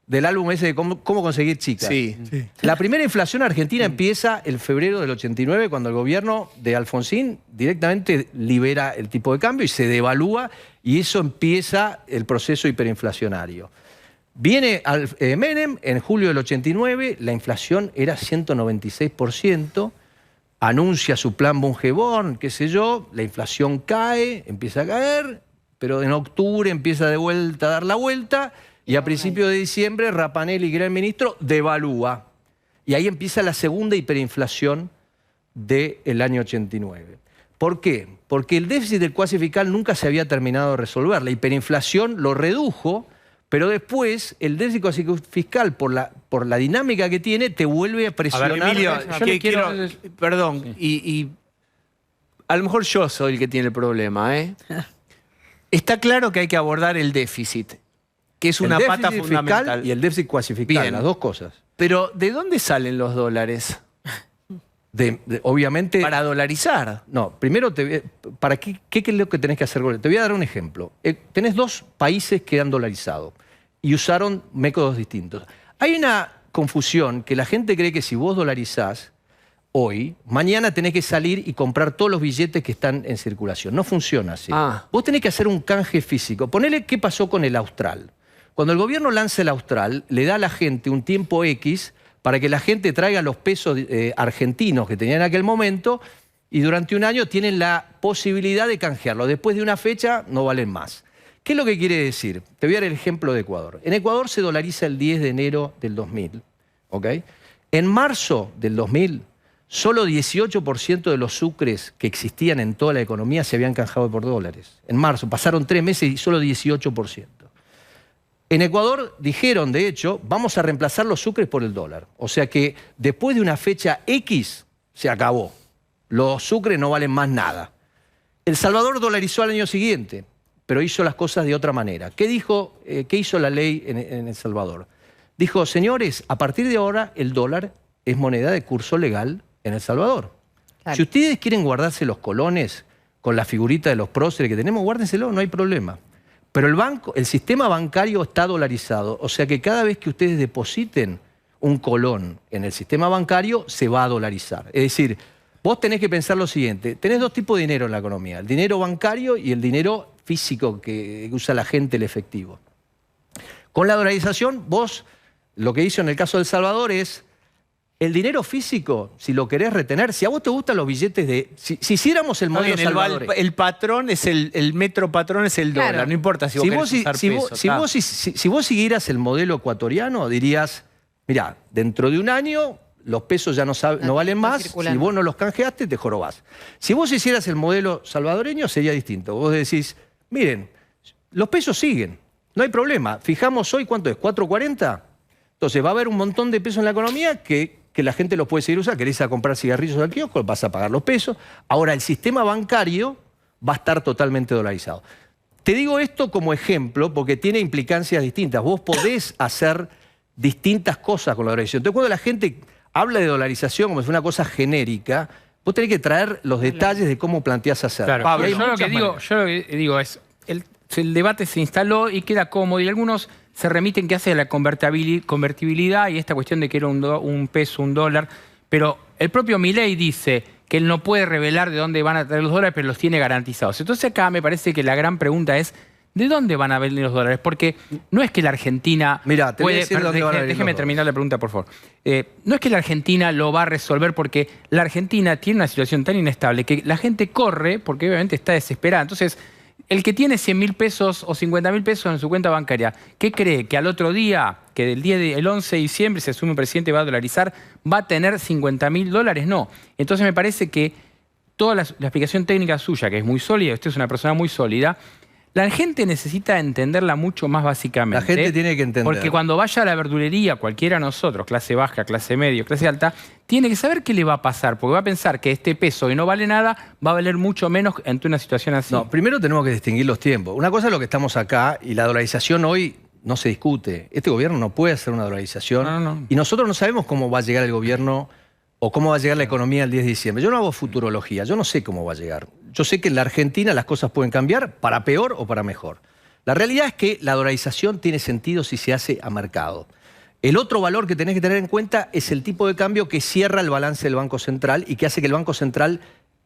del álbum ese de cómo conseguir chicas. Sí. La primera inflación argentina empieza el febrero del 89, cuando el gobierno de Alfonsín directamente libera el tipo de cambio y se devalúa, y eso empieza el proceso hiperinflacionario. Viene Menem en julio del 89, la inflación era 196%, anuncia su plan Bungeborn, qué sé yo, la inflación cae, empieza a caer, pero en octubre empieza de vuelta a dar la vuelta y a principios de diciembre Rapanelli, que era el ministro, devalúa. Y ahí empieza la segunda hiperinflación del año 89. ¿Por qué? Porque el déficit del cuasi fiscal nunca se había terminado de resolver. La hiperinflación lo redujo, pero después el déficit cuasi fiscal, por la dinámica que tiene, te vuelve a presionar. A ver, Emilio, perdón, sí. y a lo mejor yo soy el que tiene el problema, ¿eh? Está claro que hay que abordar el déficit, que es una pata fundamental. Fiscal y el déficit cuasi fiscal, las dos cosas. Pero, ¿de dónde salen los dólares? Obviamente... Para dolarizar. No, primero, ¿para qué es lo que tenés que hacer? Te voy a dar un ejemplo. Tenés 2 países que han dolarizado y usaron métodos distintos. Hay una confusión que la gente cree que si vos dolarizás hoy, mañana tenés que salir y comprar todos los billetes que están en circulación. No funciona así. Vos tenés que hacer un canje físico. Ponele qué pasó con el Austral. Cuando el gobierno lanza el Austral, le da a la gente un tiempo X para que la gente traiga los pesos argentinos que tenían en aquel momento y durante un año tienen la posibilidad de canjearlo. Después de una fecha no valen más. ¿Qué es lo que quiere decir? Te voy a dar el ejemplo de Ecuador. En Ecuador se dolariza el 10 de enero del 2000. ¿Ok? En marzo del 2000, solo 18% de los sucres que existían en toda la economía se habían canjeado por dólares. En marzo, pasaron 3 meses y solo 18%. En Ecuador dijeron, de hecho, vamos a reemplazar los sucres por el dólar. O sea que después de una fecha X, se acabó. Los sucres no valen más nada. El Salvador dolarizó al año siguiente, pero hizo las cosas de otra manera. ¿Qué hizo la ley en El Salvador? Dijo, señores, a partir de ahora el dólar es moneda de curso legal en El Salvador. Claro. Si ustedes quieren guardarse los colones con la figurita de los próceres que tenemos, guárdenselo, no hay problema. Pero el sistema bancario está dolarizado, o sea que cada vez que ustedes depositen un colón en el sistema bancario, se va a dolarizar. Es decir, vos tenés que pensar lo siguiente, tenés 2 tipos de dinero en la economía, el dinero bancario y el dinero físico que usa la gente, el efectivo. Con la dolarización, vos, lo que hizo en el caso de El Salvador es, el dinero físico, si lo querés retener, si a vos te gustan los billetes de... Si hiciéramos el modelo salvadoreño... El patrón es el metro patrón es el dólar, no importa si vos querés usar peso. Si vos siguieras el modelo ecuatoriano, dirías, mirá, dentro de un año los pesos ya no valen más, si vos no los canjeaste, te jorobás. Si vos hicieras el modelo salvadoreño, sería distinto. Vos decís, miren, los pesos siguen, no hay problema. Fijamos hoy, ¿cuánto es? ¿4.40? Entonces va a haber un montón de pesos en la economía que que la gente los puede seguir usando. Querés ir a comprar cigarrillos al kiosco, vas a pagar los pesos. Ahora, el sistema bancario va a estar totalmente dolarizado. Te digo esto como ejemplo porque tiene implicancias distintas. Vos podés hacer distintas cosas con la dolarización. Entonces, cuando la gente habla de dolarización como si fuera una cosa genérica, vos tenés que traer los detalles de cómo planteás hacerlo. Claro. Pablo, yo lo que digo es, el debate se instaló y queda cómodo, y algunos se remiten que hace la convertibilidad y esta cuestión de que era un peso, un dólar, pero el propio Milei dice que él no puede revelar de dónde van a traer los dólares, pero los tiene garantizados. Entonces acá me parece que la gran pregunta es, ¿de dónde van a venir los dólares? Porque no es que la Argentina... Mirá, te voy a decir dónde van a venir los Déjeme terminar la pregunta, por favor. No es que la Argentina lo va a resolver, porque la Argentina tiene una situación tan inestable que la gente corre, porque obviamente está desesperada. Entonces, el que tiene 100.000 pesos o 50.000 pesos en su cuenta bancaria, ¿qué cree? ¿Que al otro día, que el 11 de diciembre se asume un presidente y va a dolarizar, va a tener 50.000 dólares? No. Entonces me parece que toda la explicación técnica suya, que es muy sólida, usted es una persona muy sólida, la gente necesita entenderla mucho más básicamente. La gente tiene que entender. Porque cuando vaya a la verdulería, cualquiera de nosotros, clase baja, clase media, clase alta, tiene que saber qué le va a pasar, porque va a pensar que este peso que no vale nada va a valer mucho menos ante una situación así. No, primero tenemos que distinguir los tiempos. Una cosa es lo que estamos acá, y la dolarización hoy no se discute. Este gobierno no puede hacer una dolarización. Y nosotros no sabemos cómo va a llegar el gobierno o cómo va a llegar la economía el 10 de diciembre. Yo no hago futurología, yo no sé cómo va a llegar. Yo sé que en la Argentina las cosas pueden cambiar para peor o para mejor. La realidad es que la dolarización tiene sentido si se hace a mercado. El otro valor que tenés que tener en cuenta es el tipo de cambio que cierra el balance del Banco Central y que hace que el Banco Central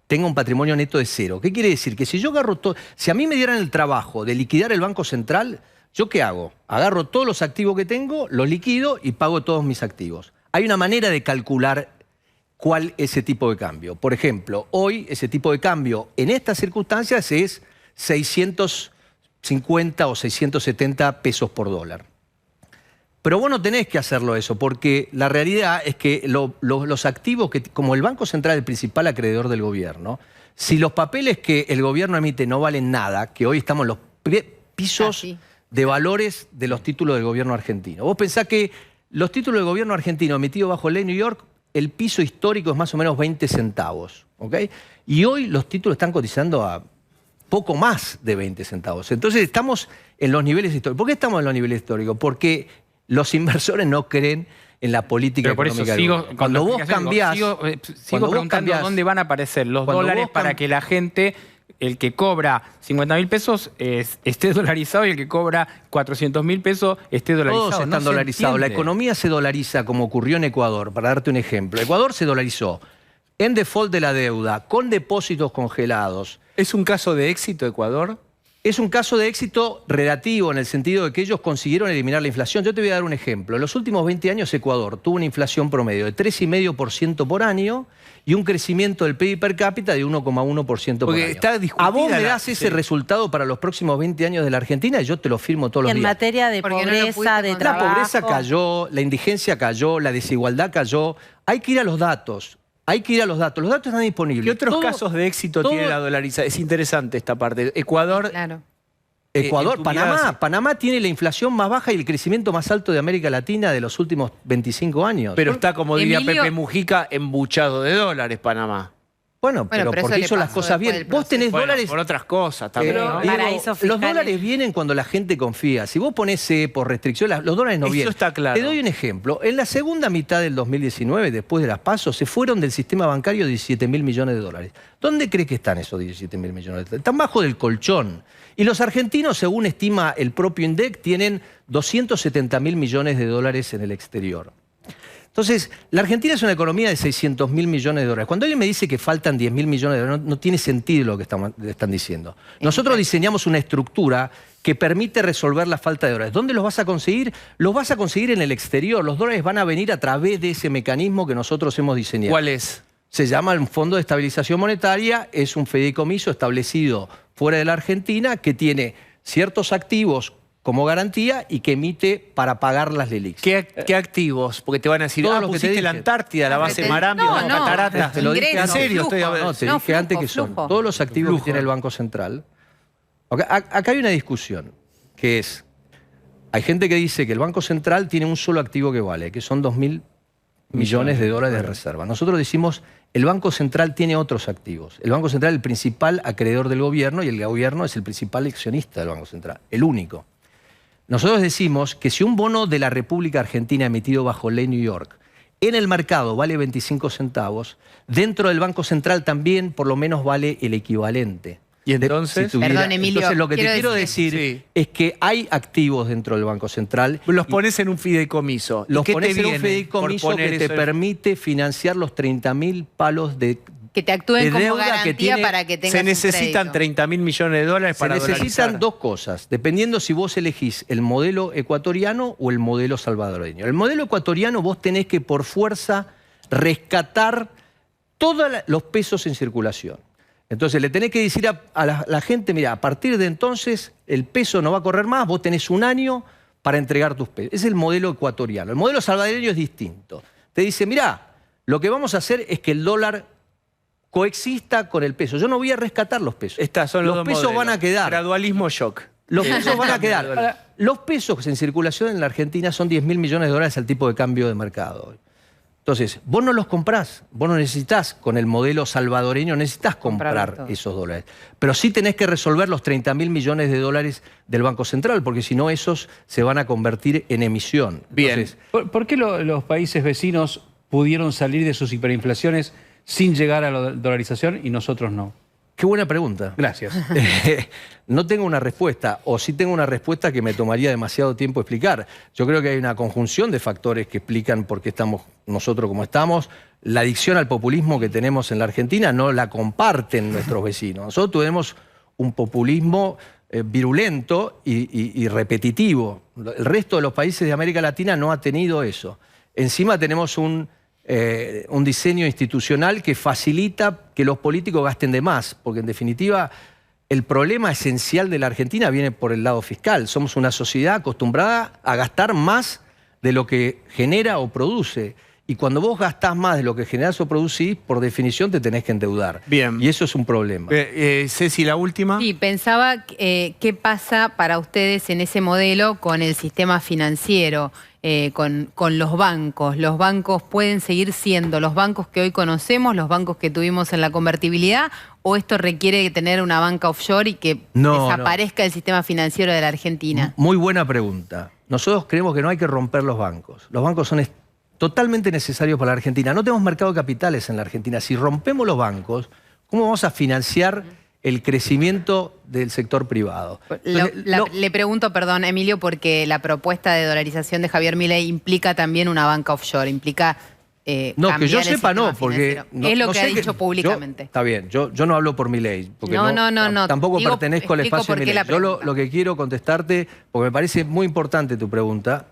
tenga un patrimonio neto de cero. ¿Qué quiere decir? Que si yo agarro todo, si a mí me dieran el trabajo de liquidar el Banco Central, ¿yo qué hago? Agarro todos los activos que tengo, los liquido y pago todos mis activos. Hay una manera de calcular cuál es ese tipo de cambio. Por ejemplo, hoy ese tipo de cambio en estas circunstancias es 650 o 670 pesos por dólar. Pero vos no tenés que hacerlo eso, porque la realidad es que los activos, como el Banco Central es el principal acreedor del gobierno, si los papeles que el gobierno emite no valen nada, que hoy estamos en los pisos de valores de los títulos del gobierno argentino. Vos pensás que los títulos del gobierno argentino emitidos bajo ley New York, el piso histórico es más o menos 20 centavos, ¿ok? Y hoy los títulos están cotizando a poco más de 20 centavos. Entonces estamos en los niveles históricos. ¿Por qué estamos en los niveles históricos? Porque los inversores no creen en la política económica. Cuando vos cambiás... Sigo preguntando dónde van a aparecer los dólares para que la gente... El que cobra 50.000 pesos esté dolarizado y el que cobra 400.000 pesos esté dolarizado. Todos están dolarizados. La economía se dolariza como ocurrió en Ecuador, para darte un ejemplo. Ecuador se dolarizó en default de la deuda, con depósitos congelados. ¿Es un caso de éxito Ecuador? Es un caso de éxito relativo en el sentido de que ellos consiguieron eliminar la inflación. Yo te voy a dar un ejemplo. En los últimos 20 años Ecuador tuvo una inflación promedio de 3,5% por año y un crecimiento del PIB per cápita de 1,1% por año. A vos me das ese resultado para los próximos 20 años de la Argentina y yo te lo firmo todos los días. En materia de pobreza, de trabajo... La pobreza cayó, la indigencia cayó, la desigualdad cayó. Hay que ir a los datos. Hay que ir a los datos. Los datos están disponibles. ¿Qué otros casos de éxito tiene la dolarización? Es interesante esta parte. Ecuador... Claro. Ecuador, Panamá. Panamá tiene la inflación más baja y el crecimiento más alto de América Latina de los últimos 25 años. Pero está, como diría Pepe Mujica, embuchado de dólares Panamá. Bueno, pero porque hizo las cosas bien. Vos tenés dólares... Por otras cosas también, ¿no? Los dólares vienen cuando la gente confía. Si vos ponés por restricción, los dólares no vienen. Eso está claro. Te doy un ejemplo. En la segunda mitad del 2019, después de las PASO, se fueron del sistema bancario 17.000 millones de dólares. ¿Dónde cree que están esos 17.000 millones de dólares? Están bajo del colchón. Y los argentinos, según estima el propio INDEC, tienen 270.000 millones de dólares en el exterior. Entonces, la Argentina es una economía de 600.000 millones de dólares. Cuando alguien me dice que faltan 10.000 millones de dólares, no tiene sentido lo que están diciendo. Nosotros diseñamos una estructura que permite resolver la falta de dólares. ¿Dónde los vas a conseguir? Los vas a conseguir en el exterior. Los dólares van a venir a través de ese mecanismo que nosotros hemos diseñado. ¿Cuál es? Se llama el Fondo de Estabilización Monetaria. Es un fideicomiso establecido fuera de la Argentina que tiene ciertos activos como garantía y que emite para pagar las LELIQs. ¿Qué activos? Porque te van a decir, pusiste la Antártida, la base Marambio, las cataratas. Te lo dije en serio. No, te dije antes que son todos los activos que tiene el Banco Central. Acá hay una discusión, que es, hay gente que dice que el Banco Central tiene un solo activo que vale, que son 2.000 millones de dólares de reserva. Nosotros decimos, el Banco Central tiene otros activos. El Banco Central es el principal acreedor del gobierno y el gobierno es el principal accionista del Banco Central, el único. Nosotros decimos que si un bono de la República Argentina emitido bajo ley New York en el mercado vale 25 centavos, dentro del Banco Central también por lo menos vale el equivalente. Y entonces, Perdón, Emilio, entonces lo que te quiero decir es que hay activos dentro del Banco Central. Los pones en un fideicomiso. Los ¿Qué pones te en un viene fideicomiso por poner que te eso? permite financiar los 30.000 palos de Que te actúen como deuda que garantía tiene- para que tengas Se un necesitan crédito. 30.000 millones de dólares Se para necesitan dolarizar. dos cosas, dependiendo si vos elegís el modelo ecuatoriano o el modelo salvadoreño. El modelo ecuatoriano vos tenés que por fuerza rescatar todos los pesos en circulación. Entonces le tenés que decir a la gente, mira, a partir de entonces el peso no va a correr más, vos tenés un año para entregar tus pesos. Es el modelo ecuatoriano. El modelo salvadoreño es distinto. Te dice, mira, lo que vamos a hacer es que el dólar coexista con el peso. Yo no voy a rescatar los pesos. Estas son los dos pesos modelos. van a quedar. Gradualismo shock. Los pesos van a quedar. Dólar. Ahora, los pesos en circulación en la Argentina son 10.000 millones de dólares al tipo de cambio de mercado hoy. Entonces, vos no los comprás, vos no necesitas, con el modelo salvadoreño, necesitas comprar esos dólares. Pero sí tenés que resolver los 30.000 millones de dólares del Banco Central, porque si no esos se van a convertir en emisión. Bien. Entonces, ¿Por qué los países vecinos pudieron salir de sus hiperinflaciones sin llegar a la dolarización y nosotros no? qué buena pregunta. Gracias. No tengo una respuesta, o sí tengo una respuesta que me tomaría demasiado tiempo explicar. Yo creo que hay una conjunción de factores que explican por qué estamos nosotros como estamos. La adicción al populismo que tenemos en la Argentina no la comparten nuestros vecinos. Nosotros tenemos un populismo virulento y repetitivo. El resto de los países de América Latina no ha tenido eso. Encima tenemos un diseño institucional que facilita que los políticos gasten de más, porque en definitiva el problema esencial de la Argentina viene por el lado fiscal. Somos una sociedad acostumbrada a gastar más de lo que genera o produce. Y cuando vos gastás más de lo que generás o producís, por definición te tenés que endeudar. Bien. Y eso es un problema. Ceci, la última. Sí, pensaba qué pasa para ustedes en ese modelo con el sistema financiero, con los bancos. ¿Los bancos pueden seguir siendo los bancos que hoy conocemos, los bancos que tuvimos en la convertibilidad, o esto requiere tener una banca offshore y que desaparezca el sistema financiero de la Argentina? Muy buena pregunta. Nosotros creemos que no hay que romper los bancos. Los bancos son totalmente necesarios para la Argentina. No tenemos mercado de capitales en la Argentina. Si rompemos los bancos, ¿cómo vamos a financiar el crecimiento del sector privado? Le pregunto, perdón, Emilio, porque la propuesta de dolarización de Javier Milei implica también una banca offshore, implica no, que yo cambiar el sepa no, sistema porque... financiero. Es lo que ha sé dicho públicamente. Está bien, yo no hablo por Milei, porque No. tampoco Digo, pertenezco al explico espacio por de qué Milei. la Yo pregunta. lo que quiero contestarte, porque me parece muy importante tu pregunta,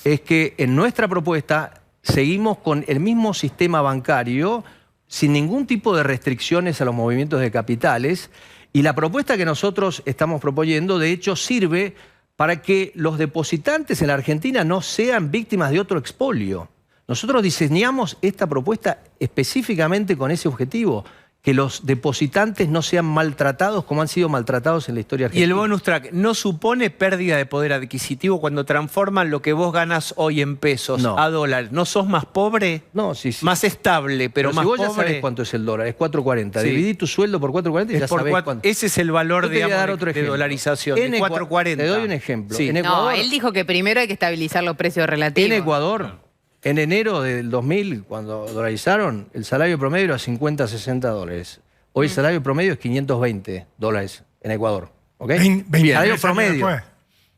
es que en nuestra propuesta seguimos con el mismo sistema bancario sin ningún tipo de restricciones a los movimientos de capitales, y la propuesta que nosotros estamos proponiendo, de hecho, sirve para que los depositantes en la Argentina no sean víctimas de otro expolio. Nosotros diseñamos esta propuesta específicamente con ese objetivo, que los depositantes no sean maltratados como han sido maltratados en la historia Y argentina. el bonus track, ¿no supone pérdida de poder adquisitivo cuando transforman lo que vos ganas hoy en pesos a dólar? ¿No sos más pobre? No, sí. Más estable, pero más si vos pobre. ya sabés cuánto es el dólar, es 4.40. Sí. Dividí tu sueldo por 4.40 y Es ya por sabés cuatro- cuánto. ese es el valor, Yo te voy a digamos, dar otro de ejemplo. dolarización, En de Ecua- 4.40. Te doy un ejemplo. Sí. En No, Ecuador, él dijo que primero hay que estabilizar los precios relativos. en Ecuador, en enero del 2000, cuando dolarizaron, el salario promedio era 50, 60 dólares. Hoy el salario promedio es 520 dólares en Ecuador. ¿Ok? 23 Salario años promedio. después.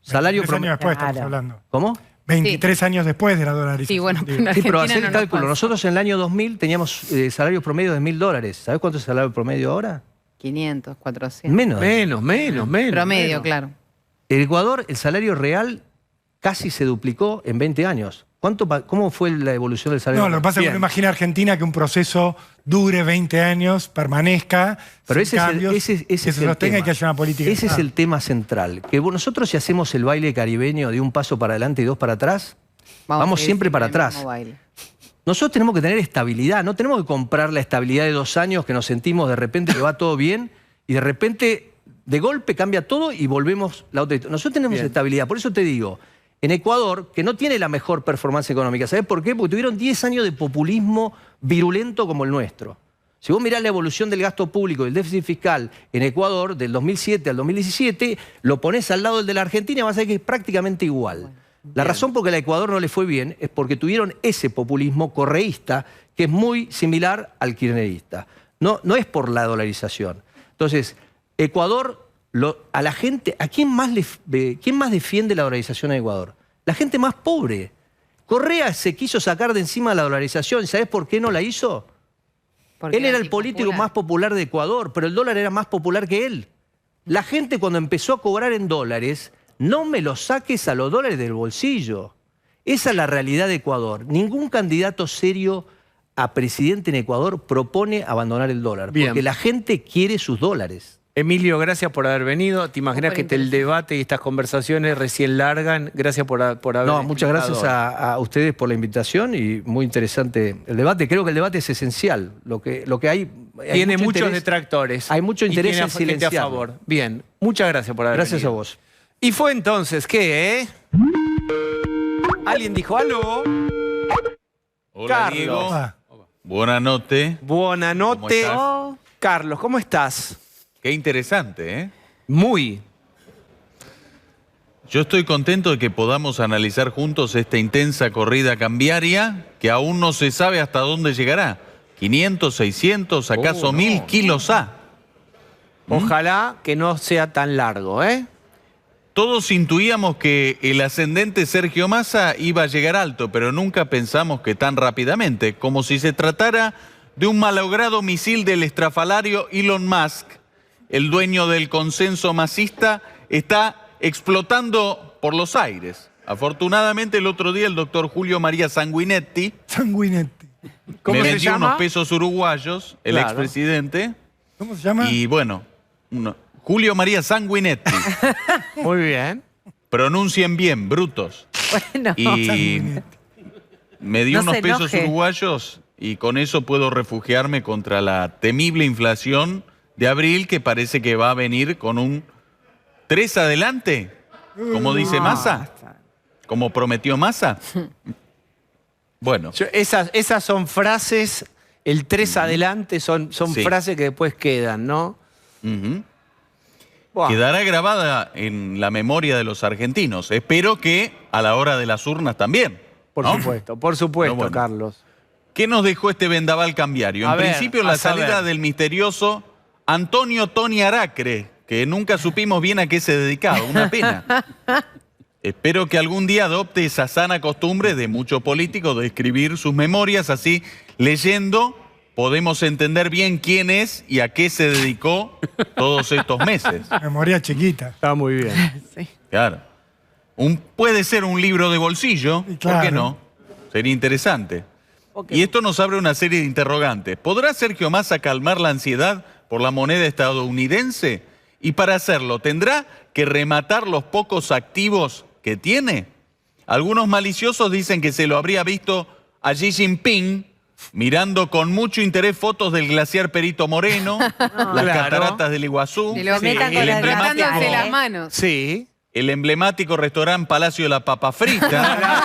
Salario 23 años después promedio. estamos hablando. ¿Cómo? 23 años después de la dolarización. Sí, bueno, digo. pero en Sí, pero Argentina hacer el no nos cálculo. pasa. Nosotros en el año 2000 teníamos salario promedio de $1.000. ¿Sabes cuánto es el salario promedio ahora? 500, 400. Menos. Menos. Promedio, claro. En Ecuador el salario real casi se duplicó en 20 años. ¿Cómo fue la evolución del salario No, lo que pasa es que uno imagina Argentina que un proceso dure 20 años, permanezca, Pero sin cambios, ese que es se el sostenga tema. y que haya una política. Ese es el tema central. Que nosotros si hacemos el baile caribeño de un paso para adelante y dos para atrás, vamos a siempre seguir para en el atrás. mismo baile. Nosotros tenemos que tener estabilidad, no tenemos que comprar la estabilidad de 2 años que nos sentimos de repente que va todo bien y de repente de golpe cambia todo y volvemos la otra. Nosotros tenemos estabilidad, por eso te digo, en Ecuador, que no tiene la mejor performance económica. ¿Sabés por qué? Porque tuvieron 10 años de populismo virulento como el nuestro. Si vos mirás la evolución del gasto público y el déficit fiscal en Ecuador, del 2007 al 2017, lo ponés al lado del de la Argentina y vas a ver que es prácticamente igual. La razón por que a Ecuador no le fue bien es porque tuvieron ese populismo correísta que es muy similar al kirchnerista. No es por la dolarización. Entonces, Ecuador, a la gente, ¿a quién más defiende la dolarización en Ecuador? La gente más pobre. Correa se quiso sacar de encima la dolarización. ¿Sabés por qué no la hizo? Porque Él era el político más popular de Ecuador, pero el dólar era más popular que él. La gente cuando empezó a cobrar en dólares, no me lo saques a los dólares del bolsillo. Esa es la realidad de Ecuador. Ningún candidato serio a presidente en Ecuador propone abandonar el dólar, porque la gente quiere sus dólares. Emilio, gracias por haber venido. ¿Te imaginas que el debate y estas conversaciones recién largan? Gracias por haber No, muchas gracias a ustedes por la invitación y muy interesante el debate. Creo que el debate es esencial. Lo que hay tiene mucho muchos interés, detractores. Hay mucho interés en gente a silenciarlo. favor. Bien, muchas gracias por haber Gracias venido. a vos. Y fue entonces que... ¿Alguien dijo algo? Hola, Carlos. Diego. Buenas noches. Buenas noches. Carlos, ¿cómo estás? Qué interesante, ¿eh? Muy. Yo estoy contento de que podamos analizar juntos esta intensa corrida cambiaria que aún no se sabe hasta dónde llegará. 500, 600, acaso 1000 kilos A. Ojalá que no sea tan largo, ¿eh? Todos intuíamos que el ascendente Sergio Massa iba a llegar alto, pero nunca pensamos que tan rápidamente, como si se tratara de un malogrado misil del estrafalario Elon Musk. El dueño del consenso masista está explotando por los aires. Afortunadamente el otro día el doctor Julio María Sanguinetti me vendió unos pesos uruguayos, el expresidente. ¿Cómo se llama? Y bueno, Julio María Sanguinetti. Muy bien. Pronuncien bien, brutos. Bueno. Y me dio No unos se pesos enoje. uruguayos y con eso puedo refugiarme contra la temible inflación de abril que parece que va a venir con un 3 adelante, como dice Massa, como prometió Massa. Bueno. Esas son frases, el 3 adelante son Sí. frases que después quedan, ¿no? Quedará grabada en la memoria de los argentinos. Espero que a la hora de las urnas también. Por supuesto, Pero bueno. Carlos. ¿Qué nos dejó este vendaval cambiario? A En ver, principio a la saber. salida del misterioso Antonio Tony Aracre, que nunca supimos bien a qué se dedicaba, una pena. Espero que algún día adopte esa sana costumbre de mucho político de escribir sus memorias, así leyendo podemos entender bien quién es y a qué se dedicó todos estos meses. Memoria chiquita. Está muy bien. Claro. Puede ser un libro de bolsillo, ¿por qué claro. no? Sería interesante. Y esto nos abre una serie de interrogantes. ¿Podrá Sergio Massa calmar la ansiedad por la moneda estadounidense? Y para hacerlo, ¿tendrá que rematar los pocos activos que tiene? Algunos maliciosos dicen que se lo habría visto a Xi Jinping mirando con mucho interés fotos del glaciar Perito Moreno, las cataratas del Iguazú, Se lo metan con las frotándose las manos. Sí. el emblemático restaurante Palacio de la Papa Frita.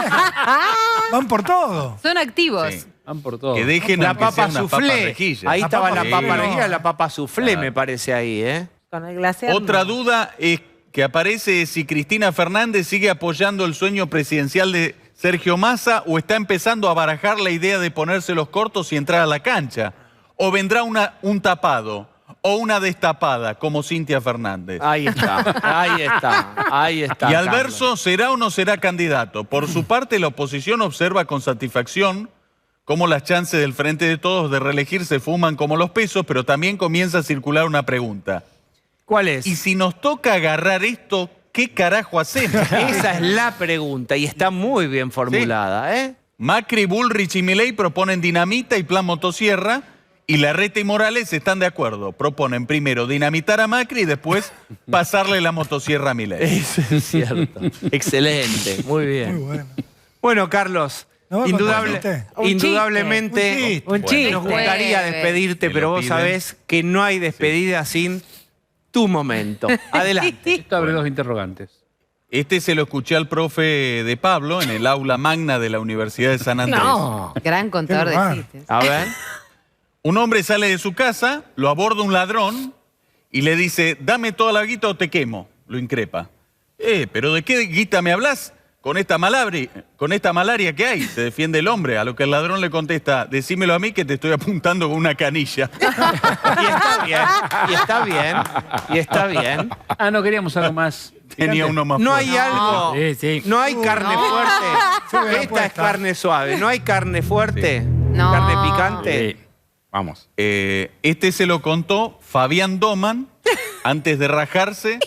Van por todo. Son activos. Sí. Van por todo. Que dejen La aunque sea papa unas soufflé. papas rejillas. Ahí estaba la papa Sí. rejilla, la papa soufflé, me parece ahí, ¿eh? Con el glasear. Otra no. duda es que aparece es si Cristina Fernández sigue apoyando el sueño presidencial de Sergio Massa o está empezando a barajar la idea de ponerse los cortos y entrar a la cancha. O vendrá un tapado o una destapada como Cintia Fernández. Ahí está, ahí está, ahí está. Y Carlos. Alberto, ¿será o no será candidato? Por su parte, la oposición observa con satisfacción cómo las chances del Frente de Todos de reelegirse fuman como los pesos, pero también comienza a circular una pregunta. ¿Cuál es? Y si nos toca agarrar esto, ¿qué carajo hacemos? Esa es la pregunta y está muy bien formulada, ¿eh? Macri, Bullrich y Milei proponen dinamita y plan motosierra y Larreta y Morales están de acuerdo. Proponen primero dinamitar a Macri y después pasarle la motosierra a Milei. Eso es cierto. Excelente, muy bien. Muy bueno. Bueno, Carlos, ¿No va a indudable- contar un chiste? indudablemente Un chiste. nos gustaría despedirte, Me pero lo vos piden. sabés que no hay despedida sin tu momento. Adelante. Esto abre dos interrogantes. Este se lo escuché al profe de Pablo en el aula magna de la Universidad de San Andrés. No, gran contador de chistes. A ver. Un hombre sale de su casa, lo aborda un ladrón y le dice, dame toda la guita o te quemo. Lo increpa. ¿Pero de qué guita me hablas? Con esta malaria que hay, se defiende el hombre. A lo que el ladrón le contesta, decímelo a mí que te estoy apuntando con una canilla. Y está bien, y está bien, y está bien. Ah, no queríamos algo más. Tenía uno más No fuerte. hay algo, no hay carne fuerte. Sube Esta la es apuesta. carne suave, no hay carne fuerte, No. carne picante. Vamos. Este se lo contó Fabián Doman antes de rajarse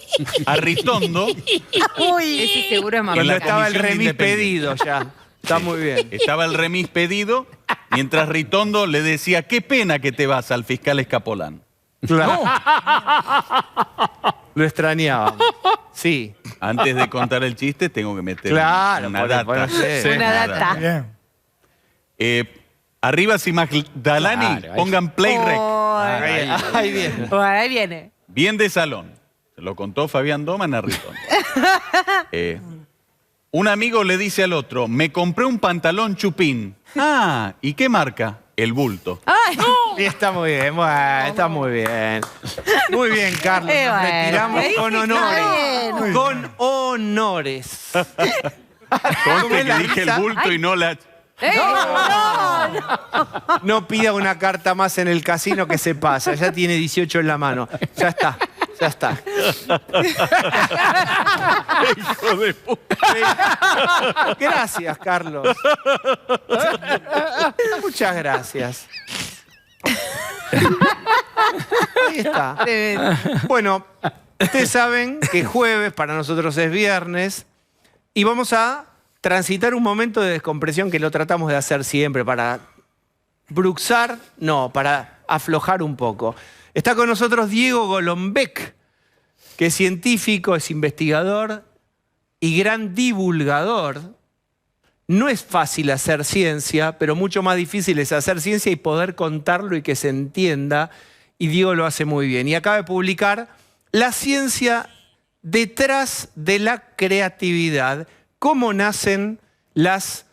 a Ritondo. Ese seguro es más Cuando la estaba el Comisión remis Independiente. pedido ya. Está muy bien. Estaba el remis pedido, mientras Ritondo le decía, qué pena que te vas al fiscal Escapolán. Claro. Lo extrañaba. Sí. Antes de contar el chiste, tengo que meter Claro, una por- data. por hacer. Sí, Una data. Bien. Arriba, si Magdalani, Claro, pongan play rec. Ahí viene. Bueno, ahí viene. Bien de salón. Se lo contó Fabián Doman a Ritondo. Un amigo le dice al otro, me compré un pantalón chupín. Ah, ¿y qué marca? El bulto. Y está muy bien, bueno, está muy bien. Muy bien, Carlos. Nos Bueno. retiramos con honores. Bien. Con honores. Conste que la dije el risa? bulto y no la... No pida una carta más en el casino que se pasa. Ya tiene 18 en la mano. Ya está, ya está. Hijo de puta. Gracias, Carlos. Muchas gracias. Ahí está. Bueno, ustedes saben que jueves para nosotros es viernes y vamos a transitar un momento de descompresión que lo tratamos de hacer siempre para bruxar, no, para aflojar un poco. Está con nosotros Diego Golombek, que es científico, es investigador y gran divulgador. No es fácil hacer ciencia, pero mucho más difícil es hacer ciencia y poder contarlo y que se entienda. Y Diego lo hace muy bien. Y acaba de publicar La ciencia detrás de la creatividad. Cómo nacen las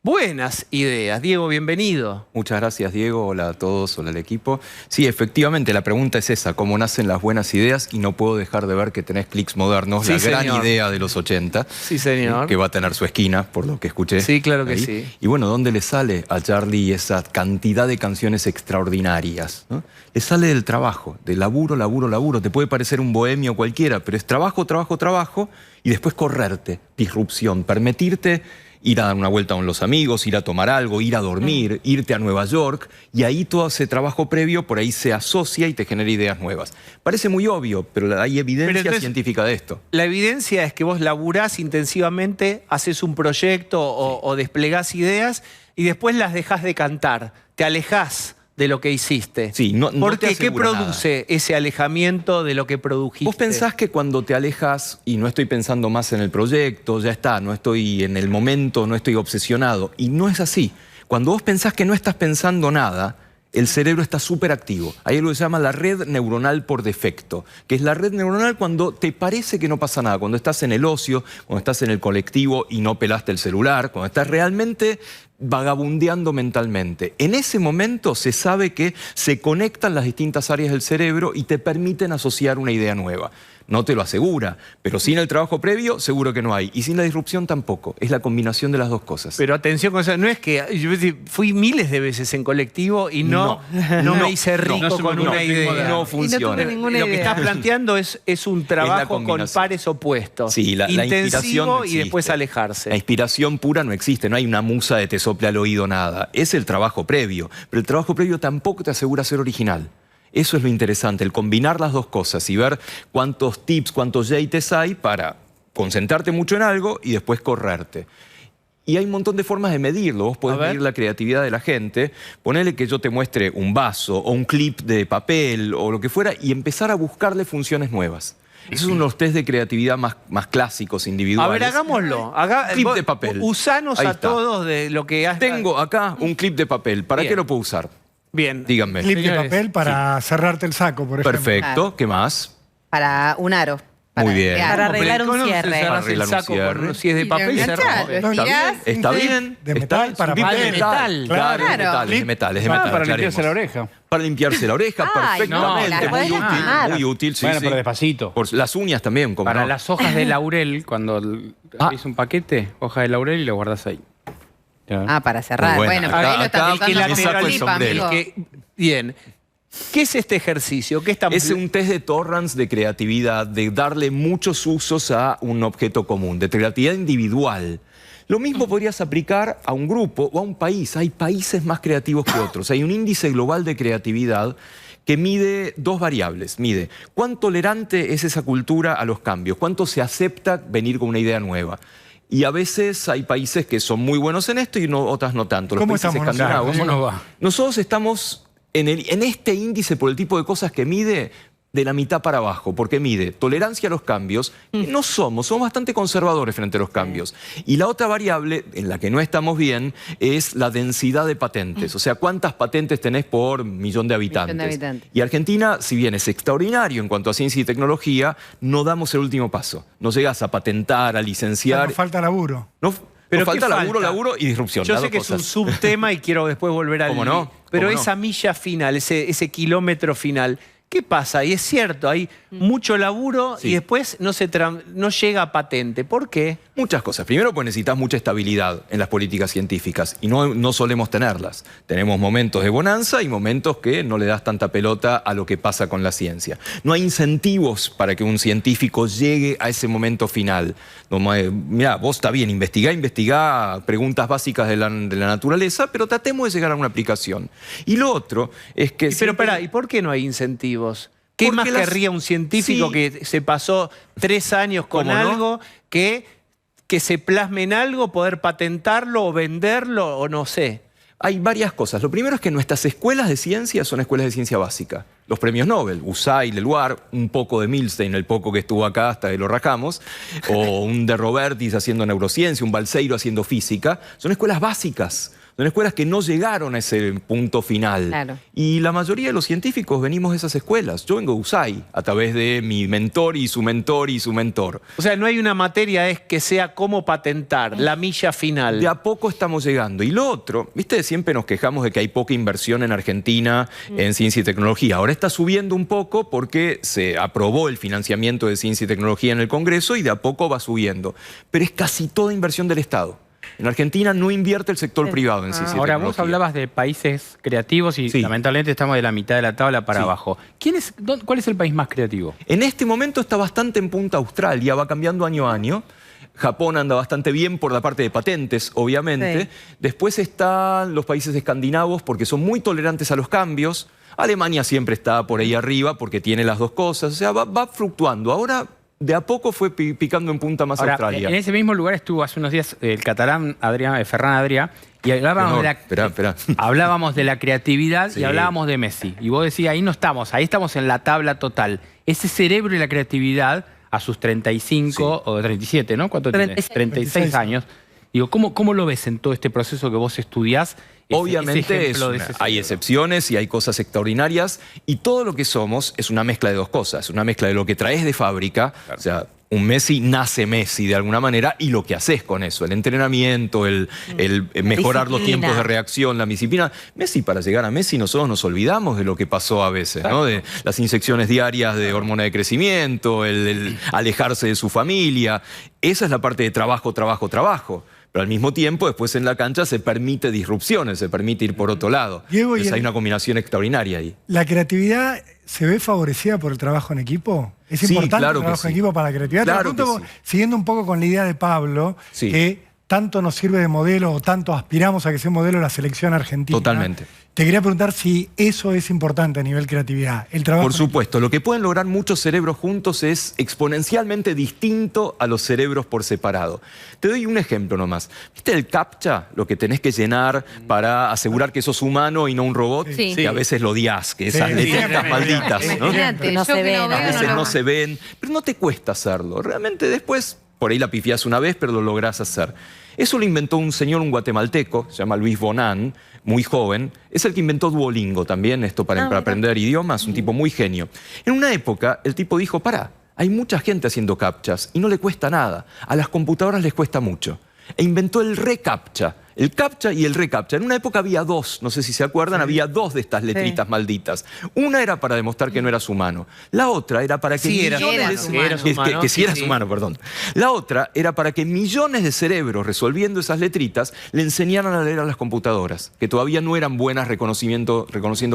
buenas ideas. Diego, bienvenido. Muchas gracias, Diego. Hola a todos, hola al equipo. Sí, efectivamente, la pregunta es esa, ¿cómo nacen las buenas ideas? Y no puedo dejar de ver que tenés Clics Modernos, Sí, la señor. gran idea de los 80. Sí, señor. Que va a tener su esquina, por lo que escuché. Sí, claro que ahí. sí. Y bueno, ¿dónde le sale a Charlie esa cantidad de canciones extraordinarias? ¿No? Le sale del trabajo, de laburo, laburo, laburo. Te puede parecer un bohemio cualquiera, pero es trabajo, trabajo, trabajo, y después correrte, disrupción, permitirte ir a dar una vuelta con los amigos, ir a tomar algo, ir a dormir, irte a Nueva York, y ahí todo ese trabajo previo por ahí se asocia y te genera ideas nuevas. Parece muy obvio, pero hay evidencia entonces, científica de esto. La evidencia es que vos laburás intensivamente, haces un proyecto o desplegás ideas y después las dejás de cantar, te alejás de lo que hiciste. Sí, no Porque te ¿qué asegura produce ese alejamiento de lo que produjiste? Vos pensás que cuando te alejas, y no estoy pensando más en el proyecto, ya está, no estoy en el momento, no estoy obsesionado, y no es así. Cuando vos pensás que no estás pensando nada, el cerebro está súper activo. Hay algo que se llama la red neuronal por defecto, que es la red neuronal cuando te parece que no pasa nada, cuando estás en el ocio, cuando estás en el colectivo y no pelaste el celular, cuando estás realmente vagabundeando mentalmente. En ese momento se sabe que se conectan las distintas áreas del cerebro y te permiten asociar una idea nueva. No te lo asegura, pero sin el trabajo previo seguro que no hay. Y sin la disrupción tampoco. Es la combinación de las dos cosas. Pero atención con eso, no es que yo fui miles de veces en colectivo y no me hice rico con una idea. No funciona. Lo que estás planteando es un trabajo con combinación. pares opuestos. Sí, la inspiración intensivo no y existe. después alejarse. La inspiración pura no existe, no hay una musa de te sopla al oído nada. Es el trabajo previo, pero el trabajo previo tampoco te asegura ser original. Eso es lo interesante, el combinar las dos cosas y ver cuántos tips, cuántos yates hay para concentrarte mucho en algo y después correrte. Y hay un montón de formas de medirlo. Vos podés medir la creatividad de la gente. Ponele que yo te muestre un vaso o un clip de papel o lo que fuera y empezar a buscarle funciones nuevas. Esos son los test de creatividad más clásicos, individuales. A ver, hagámoslo. Clip de papel. Usanos Ahí a está. todos de lo que has... Tengo acá un clip de papel. ¿Para Bien. qué lo puedo usar? Bien. Díganme. Clip de papel para cerrarte el saco, por ejemplo. Perfecto. ¿Qué más? Para un aro. Muy bien. Para arreglar un Para cierre. cerrarse el saco con si es de papel. enganchás, lo estirás. Está bien. De metal para papel. de metal. Claro, Claro. es de metal, es de metal. Para limpiarse la aclaremos. oreja. Para limpiarse la oreja, Ay, perfectamente. no, la podés lastimar. Muy útil, sí, Bueno, sí. pero despacito. Por las uñas también, como Para no. las hojas de laurel, cuando abrís un paquete, hoja de laurel y lo guardás ahí. Ah, para cerrar. Muy Bueno, buena. pero ahí lo Acá- está acá aplicando me como saco el clip, sombrero. amigo. Bien. ¿Qué es este ejercicio? ¿Qué estamos... Es un test de Torrance de creatividad, de darle muchos usos a un objeto común, de creatividad individual. Lo mismo podrías aplicar a un grupo o a un país. Hay países más creativos que otros. Hay un índice global de creatividad que mide dos variables. Mide cuán tolerante es esa cultura a los cambios, cuánto se acepta venir con una idea nueva. Y a veces hay países que son muy buenos en esto y otras no tanto. Los ¿Cómo países estamos escandinavos. ¿Cómo nos va? Nosotros estamos en este índice, por el tipo de cosas que mide, de la mitad para abajo, porque mide tolerancia a los cambios, que no somos bastante conservadores frente a los cambios. Y la otra variable, en la que no estamos bien, es la densidad de patentes, o sea, cuántas patentes tenés por millón de habitantes. Y Argentina, si bien es extraordinario en cuanto a ciencia y tecnología, no damos el último paso. No llegas a patentar, a licenciar. Nos falta laburo. Pero Nos falta ¿qué laburo, falta? laburo y disrupción. Yo las sé dos que es un cosas. subtema y quiero después volver al... ¿Cómo no? Pero ¿Cómo no? esa milla final, ese kilómetro final, ¿qué pasa? Y es cierto, hay mucho laburo y después no llega a patente. ¿Por qué? Muchas cosas. Primero, pues necesitas mucha estabilidad en las políticas científicas y no solemos tenerlas. Tenemos momentos de bonanza y momentos que no le das tanta pelota a lo que pasa con la ciencia. No hay incentivos para que un científico llegue a ese momento final. Mirá, vos está bien, investigá preguntas básicas de la naturaleza, pero tratemos de llegar a una aplicación. Y lo otro es que... Pero espera, ¿y por qué no hay incentivos? ¿Qué más querría un científico que se pasó 3 años con algo que se plasme en algo, poder patentarlo o venderlo o no sé? Hay varias cosas. Lo primero es que nuestras escuelas de ciencia son escuelas de ciencia básica. Los premios Nobel, USAID, Leluar, un poco de Milstein, el poco que estuvo acá hasta que lo rajamos, o un de Robertis haciendo neurociencia, un Balseiro haciendo física, son escuelas básicas. Son escuelas que no llegaron a ese punto final. Claro. Y la mayoría de los científicos venimos de esas escuelas. Yo vengo de USAID a través de mi mentor y su mentor y su mentor. O sea, no hay una materia que sea cómo patentar, la milla final. De a poco estamos llegando. Y lo otro, viste, siempre nos quejamos de que hay poca inversión en Argentina en ciencia y tecnología. Ahora está subiendo un poco porque se aprobó el financiamiento de ciencia y tecnología en el Congreso y de a poco va subiendo. Pero es casi toda inversión del Estado. En Argentina no invierte el sector privado en ciencia y Ahora, tecnología. vos hablabas de países creativos y lamentablemente estamos de la mitad de la tabla para abajo. ¿Cuál es el país más creativo? En este momento está bastante en punta Australia, va cambiando año a año. Japón anda bastante bien por la parte de patentes, obviamente. Sí. Después están los países escandinavos porque son muy tolerantes a los cambios. Alemania siempre está por ahí arriba porque tiene las dos cosas. O sea, va fluctuando. Ahora, de a poco fue picando en punta más Ahora, Australia. en ese mismo lugar estuvo hace unos días el catalán Ferran Adrià y hablábamos, hablábamos de la creatividad y hablábamos de Messi. Y vos decías, ahí no estamos, ahí estamos en la tabla total. Ese cerebro y la creatividad a sus 35 o 37, ¿no? ¿Cuánto tiene? 36 años. Digo, ¿cómo lo ves en todo este proceso que vos estudiás? Obviamente hay excepciones y hay cosas extraordinarias y todo lo que somos es una mezcla de dos cosas. Una mezcla de lo que traes de fábrica, o sea, un Messi nace Messi de alguna manera y lo que haces con eso, el entrenamiento, el mejorar los tiempos de reacción, la disciplina. Messi, para llegar a Messi nosotros nos olvidamos de lo que pasó a veces, ¿no? De las inyecciones diarias de hormona de crecimiento, el alejarse de su familia. Esa es la parte de trabajo, trabajo, trabajo. Pero al mismo tiempo, después en la cancha se permite disrupciones, se permite ir por otro lado. Diego, Entonces hay una combinación extraordinaria ahí. ¿La creatividad se ve favorecida por el trabajo en equipo? ¿Es importante claro el trabajo que en sí. equipo para la creatividad? Claro Te pregunto, siguiendo un poco con la idea de Pablo, que tanto nos sirve de modelo o tanto aspiramos a que sea modelo la selección argentina. Totalmente. Te quería preguntar si eso es importante a nivel creatividad, el trabajo. Por supuesto, lo que pueden lograr muchos cerebros juntos es exponencialmente distinto a los cerebros por separado. Te doy un ejemplo nomás. ¿Viste el CAPTCHA? Lo que tenés que llenar para asegurar que sos humano y no un robot. Sí. Que a veces lo odias, que esas letras malditas, ¿no? Imagínate, No yo se que ven, no a veo, A veces no no lo- se ven, pero no te cuesta hacerlo. Realmente después, por ahí la pifiás una vez, pero lo lográs hacer. Eso lo inventó un señor, un guatemalteco, se llama Luis Bonan, muy joven. Es el que inventó Duolingo también, esto para aprender idiomas, un tipo muy genio. En una época, el tipo dijo, pará, Hay mucha gente haciendo captchas y no le cuesta nada. A las computadoras les cuesta mucho. E inventó el reCAPTCHA. El CAPTCHA y el reCAPTCHA. En una época había dos, no sé si se acuerdan, había dos de estas letritas malditas. Una era para demostrar que no eras humano. La otra era para que que sí eras humano, perdón. La otra era para que millones de cerebros resolviendo esas letritas le enseñaran a leer a las computadoras, que todavía no eran buenas reconociendo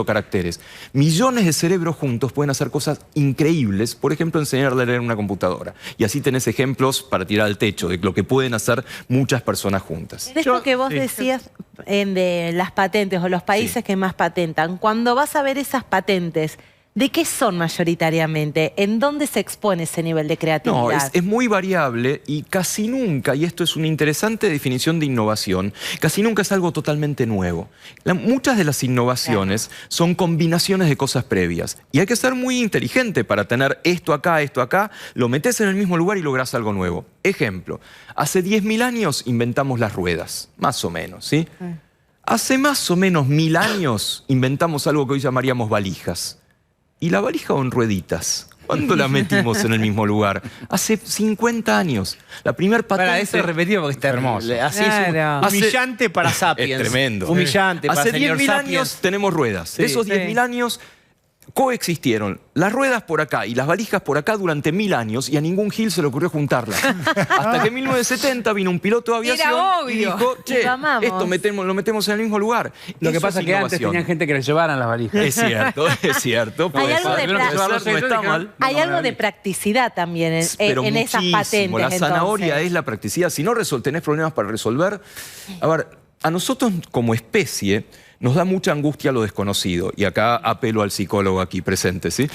caracteres. Millones de cerebros juntos pueden hacer cosas increíbles, por ejemplo, enseñar a leer en una computadora. Y así tenés ejemplos para tirar al techo de lo que pueden hacer muchas personas juntas. De esto que vos decías de las patentes o los países que más patentan, cuando vas a ver esas patentes, ¿de qué son mayoritariamente? ¿En dónde se expone ese nivel de creatividad? No, es muy variable y casi nunca, y esto es una interesante definición de innovación, casi nunca es algo totalmente nuevo. Muchas de las innovaciones son combinaciones de cosas previas. Y hay que ser muy inteligente para tener esto acá, lo metes en el mismo lugar y lográs algo nuevo. Ejemplo, hace 10.000 años inventamos las ruedas, más o menos, ¿sí? Hace más o menos 1000 años inventamos algo que hoy llamaríamos valijas. ¿Y la valija con rueditas? ¿Cuándo la metimos en el mismo lugar? Hace 50 años. La primer patente... Para eso repetido porque está hermoso. Así es humillante para Sapiens. Es tremendo. Humillante para Hace señor 10.000 Sapiens. años tenemos ruedas. De esos 10.000 años coexistieron las ruedas por acá y las valijas por acá durante 1000 años y a ningún gil se le ocurrió juntarlas. Hasta que en 1970 vino un piloto de aviación y dijo, che, esto lo metemos en el mismo lugar. Lo que pasa es que antes tenían gente que les llevaran las valijas. Es cierto. Hay algo de practicidad también en esas patentes. La zanahoria es la practicidad. Si no tenés problemas para resolver... A ver, a nosotros como especie... nos da mucha angustia lo desconocido. Y acá apelo al psicólogo aquí presente, ¿sí?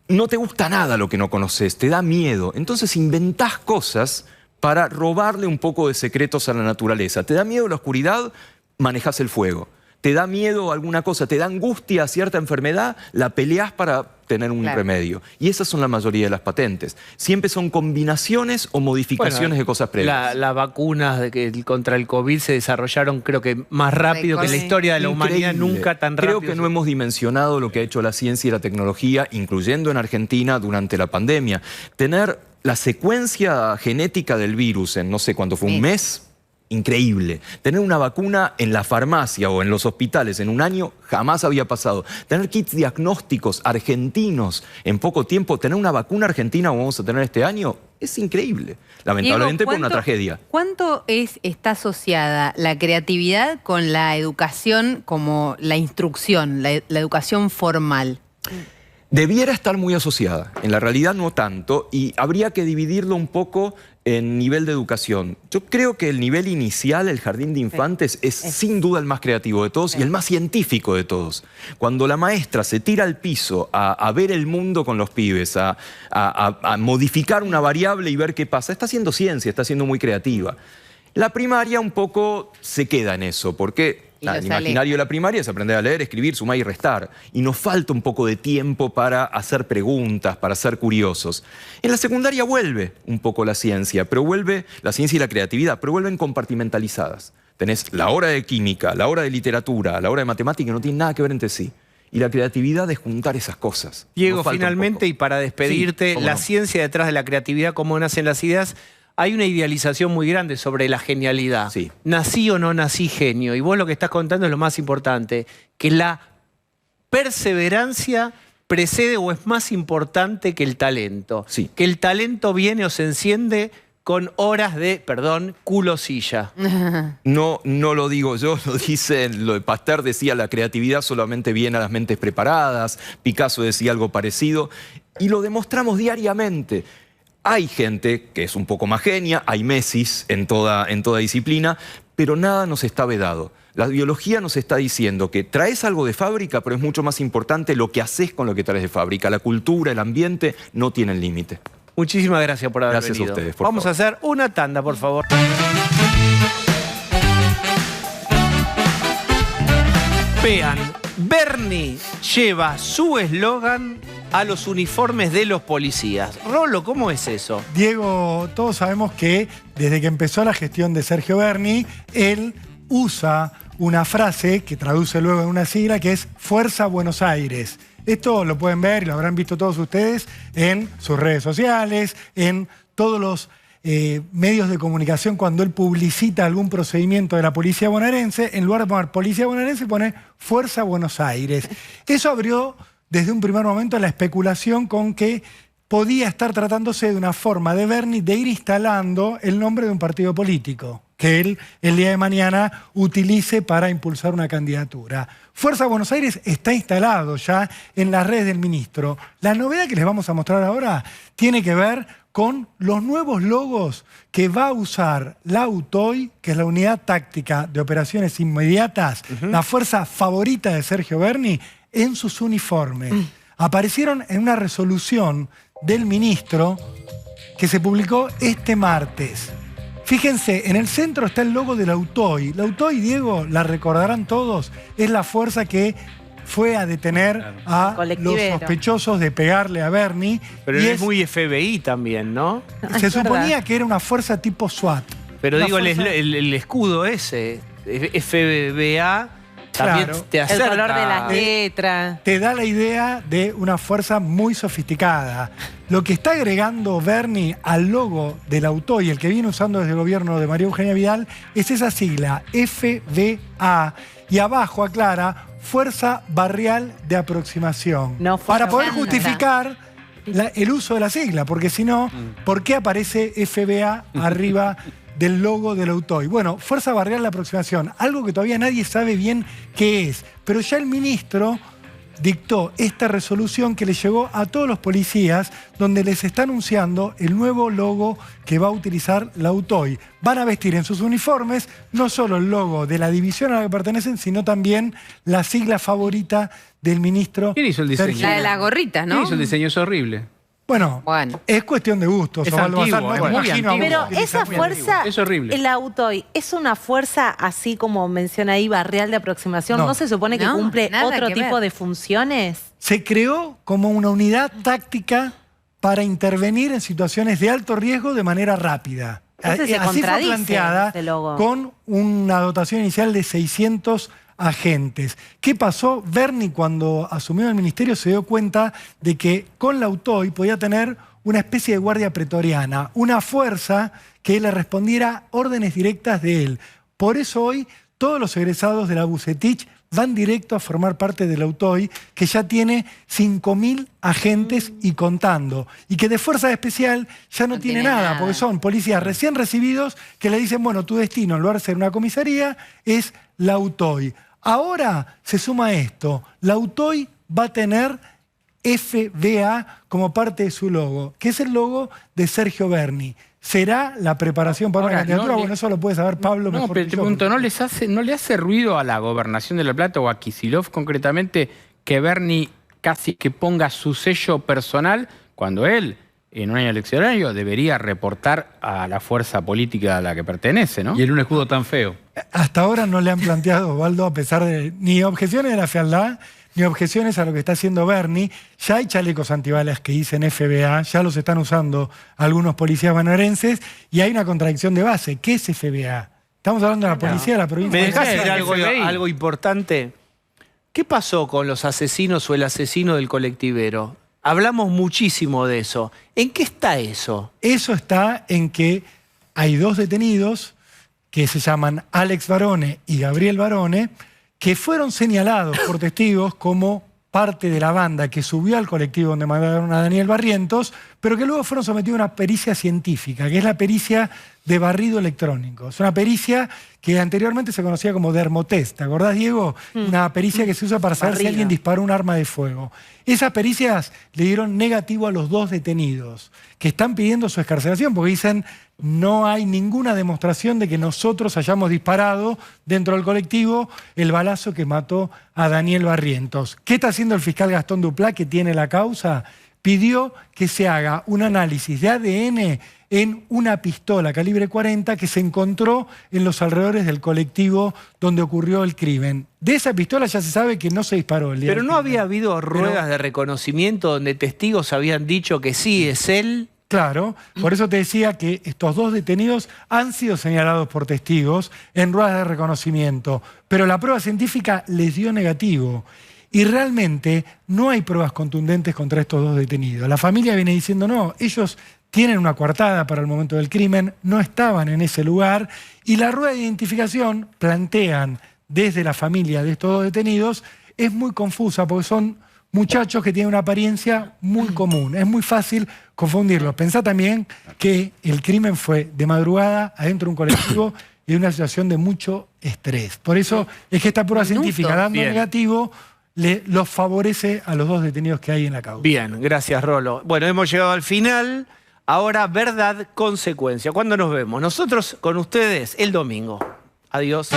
No te gusta nada lo que no conoces, te da miedo. Entonces inventás cosas para robarle un poco de secretos a la naturaleza. ¿Te da miedo la oscuridad? Manejás el fuego. ¿Te da miedo alguna cosa? ¿Te da angustia a cierta enfermedad? La peleás para tener un remedio. Y esas son la mayoría de las patentes. Siempre son combinaciones o modificaciones de cosas previas. Las vacunas contra el COVID se desarrollaron creo que más rápido que en la historia de la humanidad, nunca tan rápido. Creo que no hemos dimensionado lo que ha hecho la ciencia y la tecnología, incluyendo en Argentina durante la pandemia. Tener la secuencia genética del virus en no sé cuánto fue, un mes... increíble. Tener una vacuna en la farmacia o en los hospitales en un año jamás había pasado. Tener kits diagnósticos argentinos en poco tiempo, tener una vacuna argentina como vamos a tener este año, es increíble. Lamentablemente por una tragedia. ¿Cuánto está asociada la creatividad con la educación como la instrucción, la educación formal? Debiera estar muy asociada. En la realidad no tanto y habría que dividirlo un poco en nivel de educación. Yo creo que el nivel inicial, el jardín de infantes, es sin duda el más creativo de todos y el más científico de todos. Cuando la maestra se tira al piso a ver el mundo con los pibes, a modificar una variable y ver qué pasa, está haciendo ciencia, está siendo muy creativa. La primaria un poco se queda en eso, porque el imaginario de la primaria es aprender a leer, escribir, sumar y restar. Y nos falta un poco de tiempo para hacer preguntas, para ser curiosos. En la secundaria vuelve un poco la ciencia, pero vuelve la ciencia y la creatividad, pero vuelven compartimentalizadas. Tenés la hora de química, la hora de literatura, la hora de matemática, que no tienen nada que ver entre sí. Y la creatividad es juntar esas cosas. Diego, finalmente, y para despedirte, la ciencia detrás de la creatividad, cómo nacen las ideas. Hay una idealización muy grande sobre la genialidad. Sí. Nací o no nací genio. Y vos lo que estás contando es lo más importante, que la perseverancia precede o es más importante que el talento. Sí. Que el talento viene o se enciende con horas de, culosilla. No lo digo yo, lo dice, Pasteur decía, la creatividad solamente viene a las mentes preparadas, Picasso decía algo parecido, y lo demostramos diariamente. Hay gente que es un poco más genia, hay Messis en toda disciplina, pero nada nos está vedado. La biología nos está diciendo que traes algo de fábrica, pero es mucho más importante lo que haces con lo que traes de fábrica. La cultura, el ambiente no tienen límite. Muchísimas gracias por haber venido. Gracias a ustedes, por Vamos a hacer una tanda, por favor. Vean, Bernie lleva su eslogan a los uniformes de los policías. Rolo, ¿cómo es eso? Diego, todos sabemos que desde que empezó la gestión de Sergio Berni, él usa una frase que traduce luego en una sigla que es Fuerza Buenos Aires. Esto lo pueden ver y lo habrán visto todos ustedes en sus redes sociales, en todos los medios de comunicación cuando él publicita algún procedimiento de la policía bonaerense. En lugar de poner policía bonaerense, pone Fuerza Buenos Aires. Eso abrió desde un primer momento la especulación con que podía estar tratándose de una forma de Bernie de ir instalando el nombre de un partido político que él el día de mañana utilice para impulsar una candidatura. Fuerza Buenos Aires está instalado ya en las redes del ministro. La novedad que les vamos a mostrar ahora tiene que ver con los nuevos logos que va a usar la UTOI, que es la Unidad Táctica de Operaciones Inmediatas, la fuerza favorita de Sergio Berni, en sus uniformes. Aparecieron en una resolución del ministro que se publicó este martes. Fíjense, en el centro está el logo de la UTOI. La UTOI, Diego, la recordarán todos, es la fuerza que fue a detener a los sospechosos de pegarle a Bernie. Pero es muy FBI también, ¿no? Se suponía que era una fuerza tipo SWAT. Pero digo, el escudo ese, FBA, también te acerca. El color de las letras. Te da la idea de una fuerza muy sofisticada. Lo que está agregando Bernie al logo de la UTOI, el que viene usando desde el gobierno de María Eugenia Vidal, es esa sigla, FBA. Y abajo aclara, Fuerza Barrial de Aproximación. No, para poder justificar el uso de la sigla, porque si no, ¿por qué aparece FBA arriba del logo de la UTOI? Bueno, Fuerza Barrial de Aproximación, algo que todavía nadie sabe bien qué es, pero ya el ministro dictó esta resolución que le llegó a todos los policías, donde les está anunciando el nuevo logo que va a utilizar la UTOI. Van a vestir en sus uniformes no solo el logo de la división a la que pertenecen, sino también la sigla favorita del ministro. ¿Quién hizo el diseño? La de las gorritas, ¿no? ¿Quién hizo el diseño? Es horrible. Bueno, es cuestión de gustos. Es antiguo, es muy antiguo. Pero esa fuerza, es horrible. El UTOI, ¿es una fuerza así como menciona ahí, barrial de aproximación? ¿No se supone que cumple otro tipo de funciones? Se creó como una unidad táctica para intervenir en situaciones de alto riesgo de manera rápida. Entonces así fue planteada con una dotación inicial de 600 agentes. ¿Qué pasó? Bernie, cuando asumió el ministerio, se dio cuenta de que con la UTOI podía tener una especie de guardia pretoriana, una fuerza que le respondiera órdenes directas de él. Por eso hoy todos los egresados de la Bucetich van directo a formar parte de la UTOI, que ya tiene 5.000 agentes y contando. Y que de fuerza especial ya no tiene nada, porque son policías recién recibidos que le dicen, bueno, tu destino, en lugar de ser una comisaría, es la UTOI. Ahora se suma esto, la UTOI va a tener FBA como parte de su logo, que es el logo de Sergio Berni. ¿Será la preparación para una candidatura? Bueno, eso lo puede saber Pablo mejor pero te pregunto, ¿no le hace ruido a la Gobernación de La Plata o a Kicillof concretamente que Berni casi que ponga su sello personal cuando él, en un año eleccionario, debería reportar a la fuerza política a la que pertenece, ¿no? Y en un escudo tan feo. Hasta ahora no le han planteado, Osvaldo, a pesar de ni objeciones de la fealdad, ni objeciones a lo que está haciendo Bernie. Ya hay chalecos antibalas que dicen FBA, ya los están usando algunos policías bonaerenses, y hay una contradicción de base. ¿Qué es FBA? Estamos hablando de la policía de la provincia. ¿Me dejás decir algo importante? ¿Qué pasó con los asesinos o el asesino del colectivero? Hablamos muchísimo de eso. ¿En qué está eso? Eso está en que hay dos detenidos que se llaman Alex Barone y Gabriel Barone, que fueron señalados por testigos como parte de la banda que subió al colectivo donde mandaron a Daniel Barrientos, pero que luego fueron sometidos a una pericia científica, que es la pericia de barrido electrónico. Es una pericia que anteriormente se conocía como dermotest. ¿Te acordás, Diego? Una pericia que se usa para saber si alguien disparó un arma de fuego. Esas pericias le dieron negativo a los dos detenidos, que están pidiendo su excarcelación porque dicen no hay ninguna demostración de que nosotros hayamos disparado dentro del colectivo el balazo que mató a Daniel Barrientos. ¿Qué está haciendo el fiscal Gastón Duplá, que tiene la causa? Pidió que se haga un análisis de ADN en una pistola calibre 40 que se encontró en los alrededores del colectivo donde ocurrió el crimen. De esa pistola ya se sabe que no se disparó el día Pero del no crimen. había habido ruedas de reconocimiento donde testigos habían dicho que sí, es él. Claro, por eso te decía que estos dos detenidos han sido señalados por testigos en ruedas de reconocimiento, pero la prueba científica les dio negativo. Y realmente no hay pruebas contundentes contra estos dos detenidos. La familia viene diciendo, no, ellos tienen una coartada para el momento del crimen, no estaban en ese lugar, y la rueda de identificación, plantean desde la familia de estos dos detenidos, es muy confusa porque son muchachos que tienen una apariencia muy común. Es muy fácil confundirlos. Pensá también que el crimen fue de madrugada, adentro de un colectivo y en una situación de mucho estrés. Por eso es que esta prueba científica, dando negativo, los favorece a los dos detenidos que hay en la causa. Bien, gracias, Rolo. Bueno, hemos llegado al final. Ahora, verdad, consecuencia. ¿Cuándo nos vemos? Nosotros con ustedes el domingo. Adiós.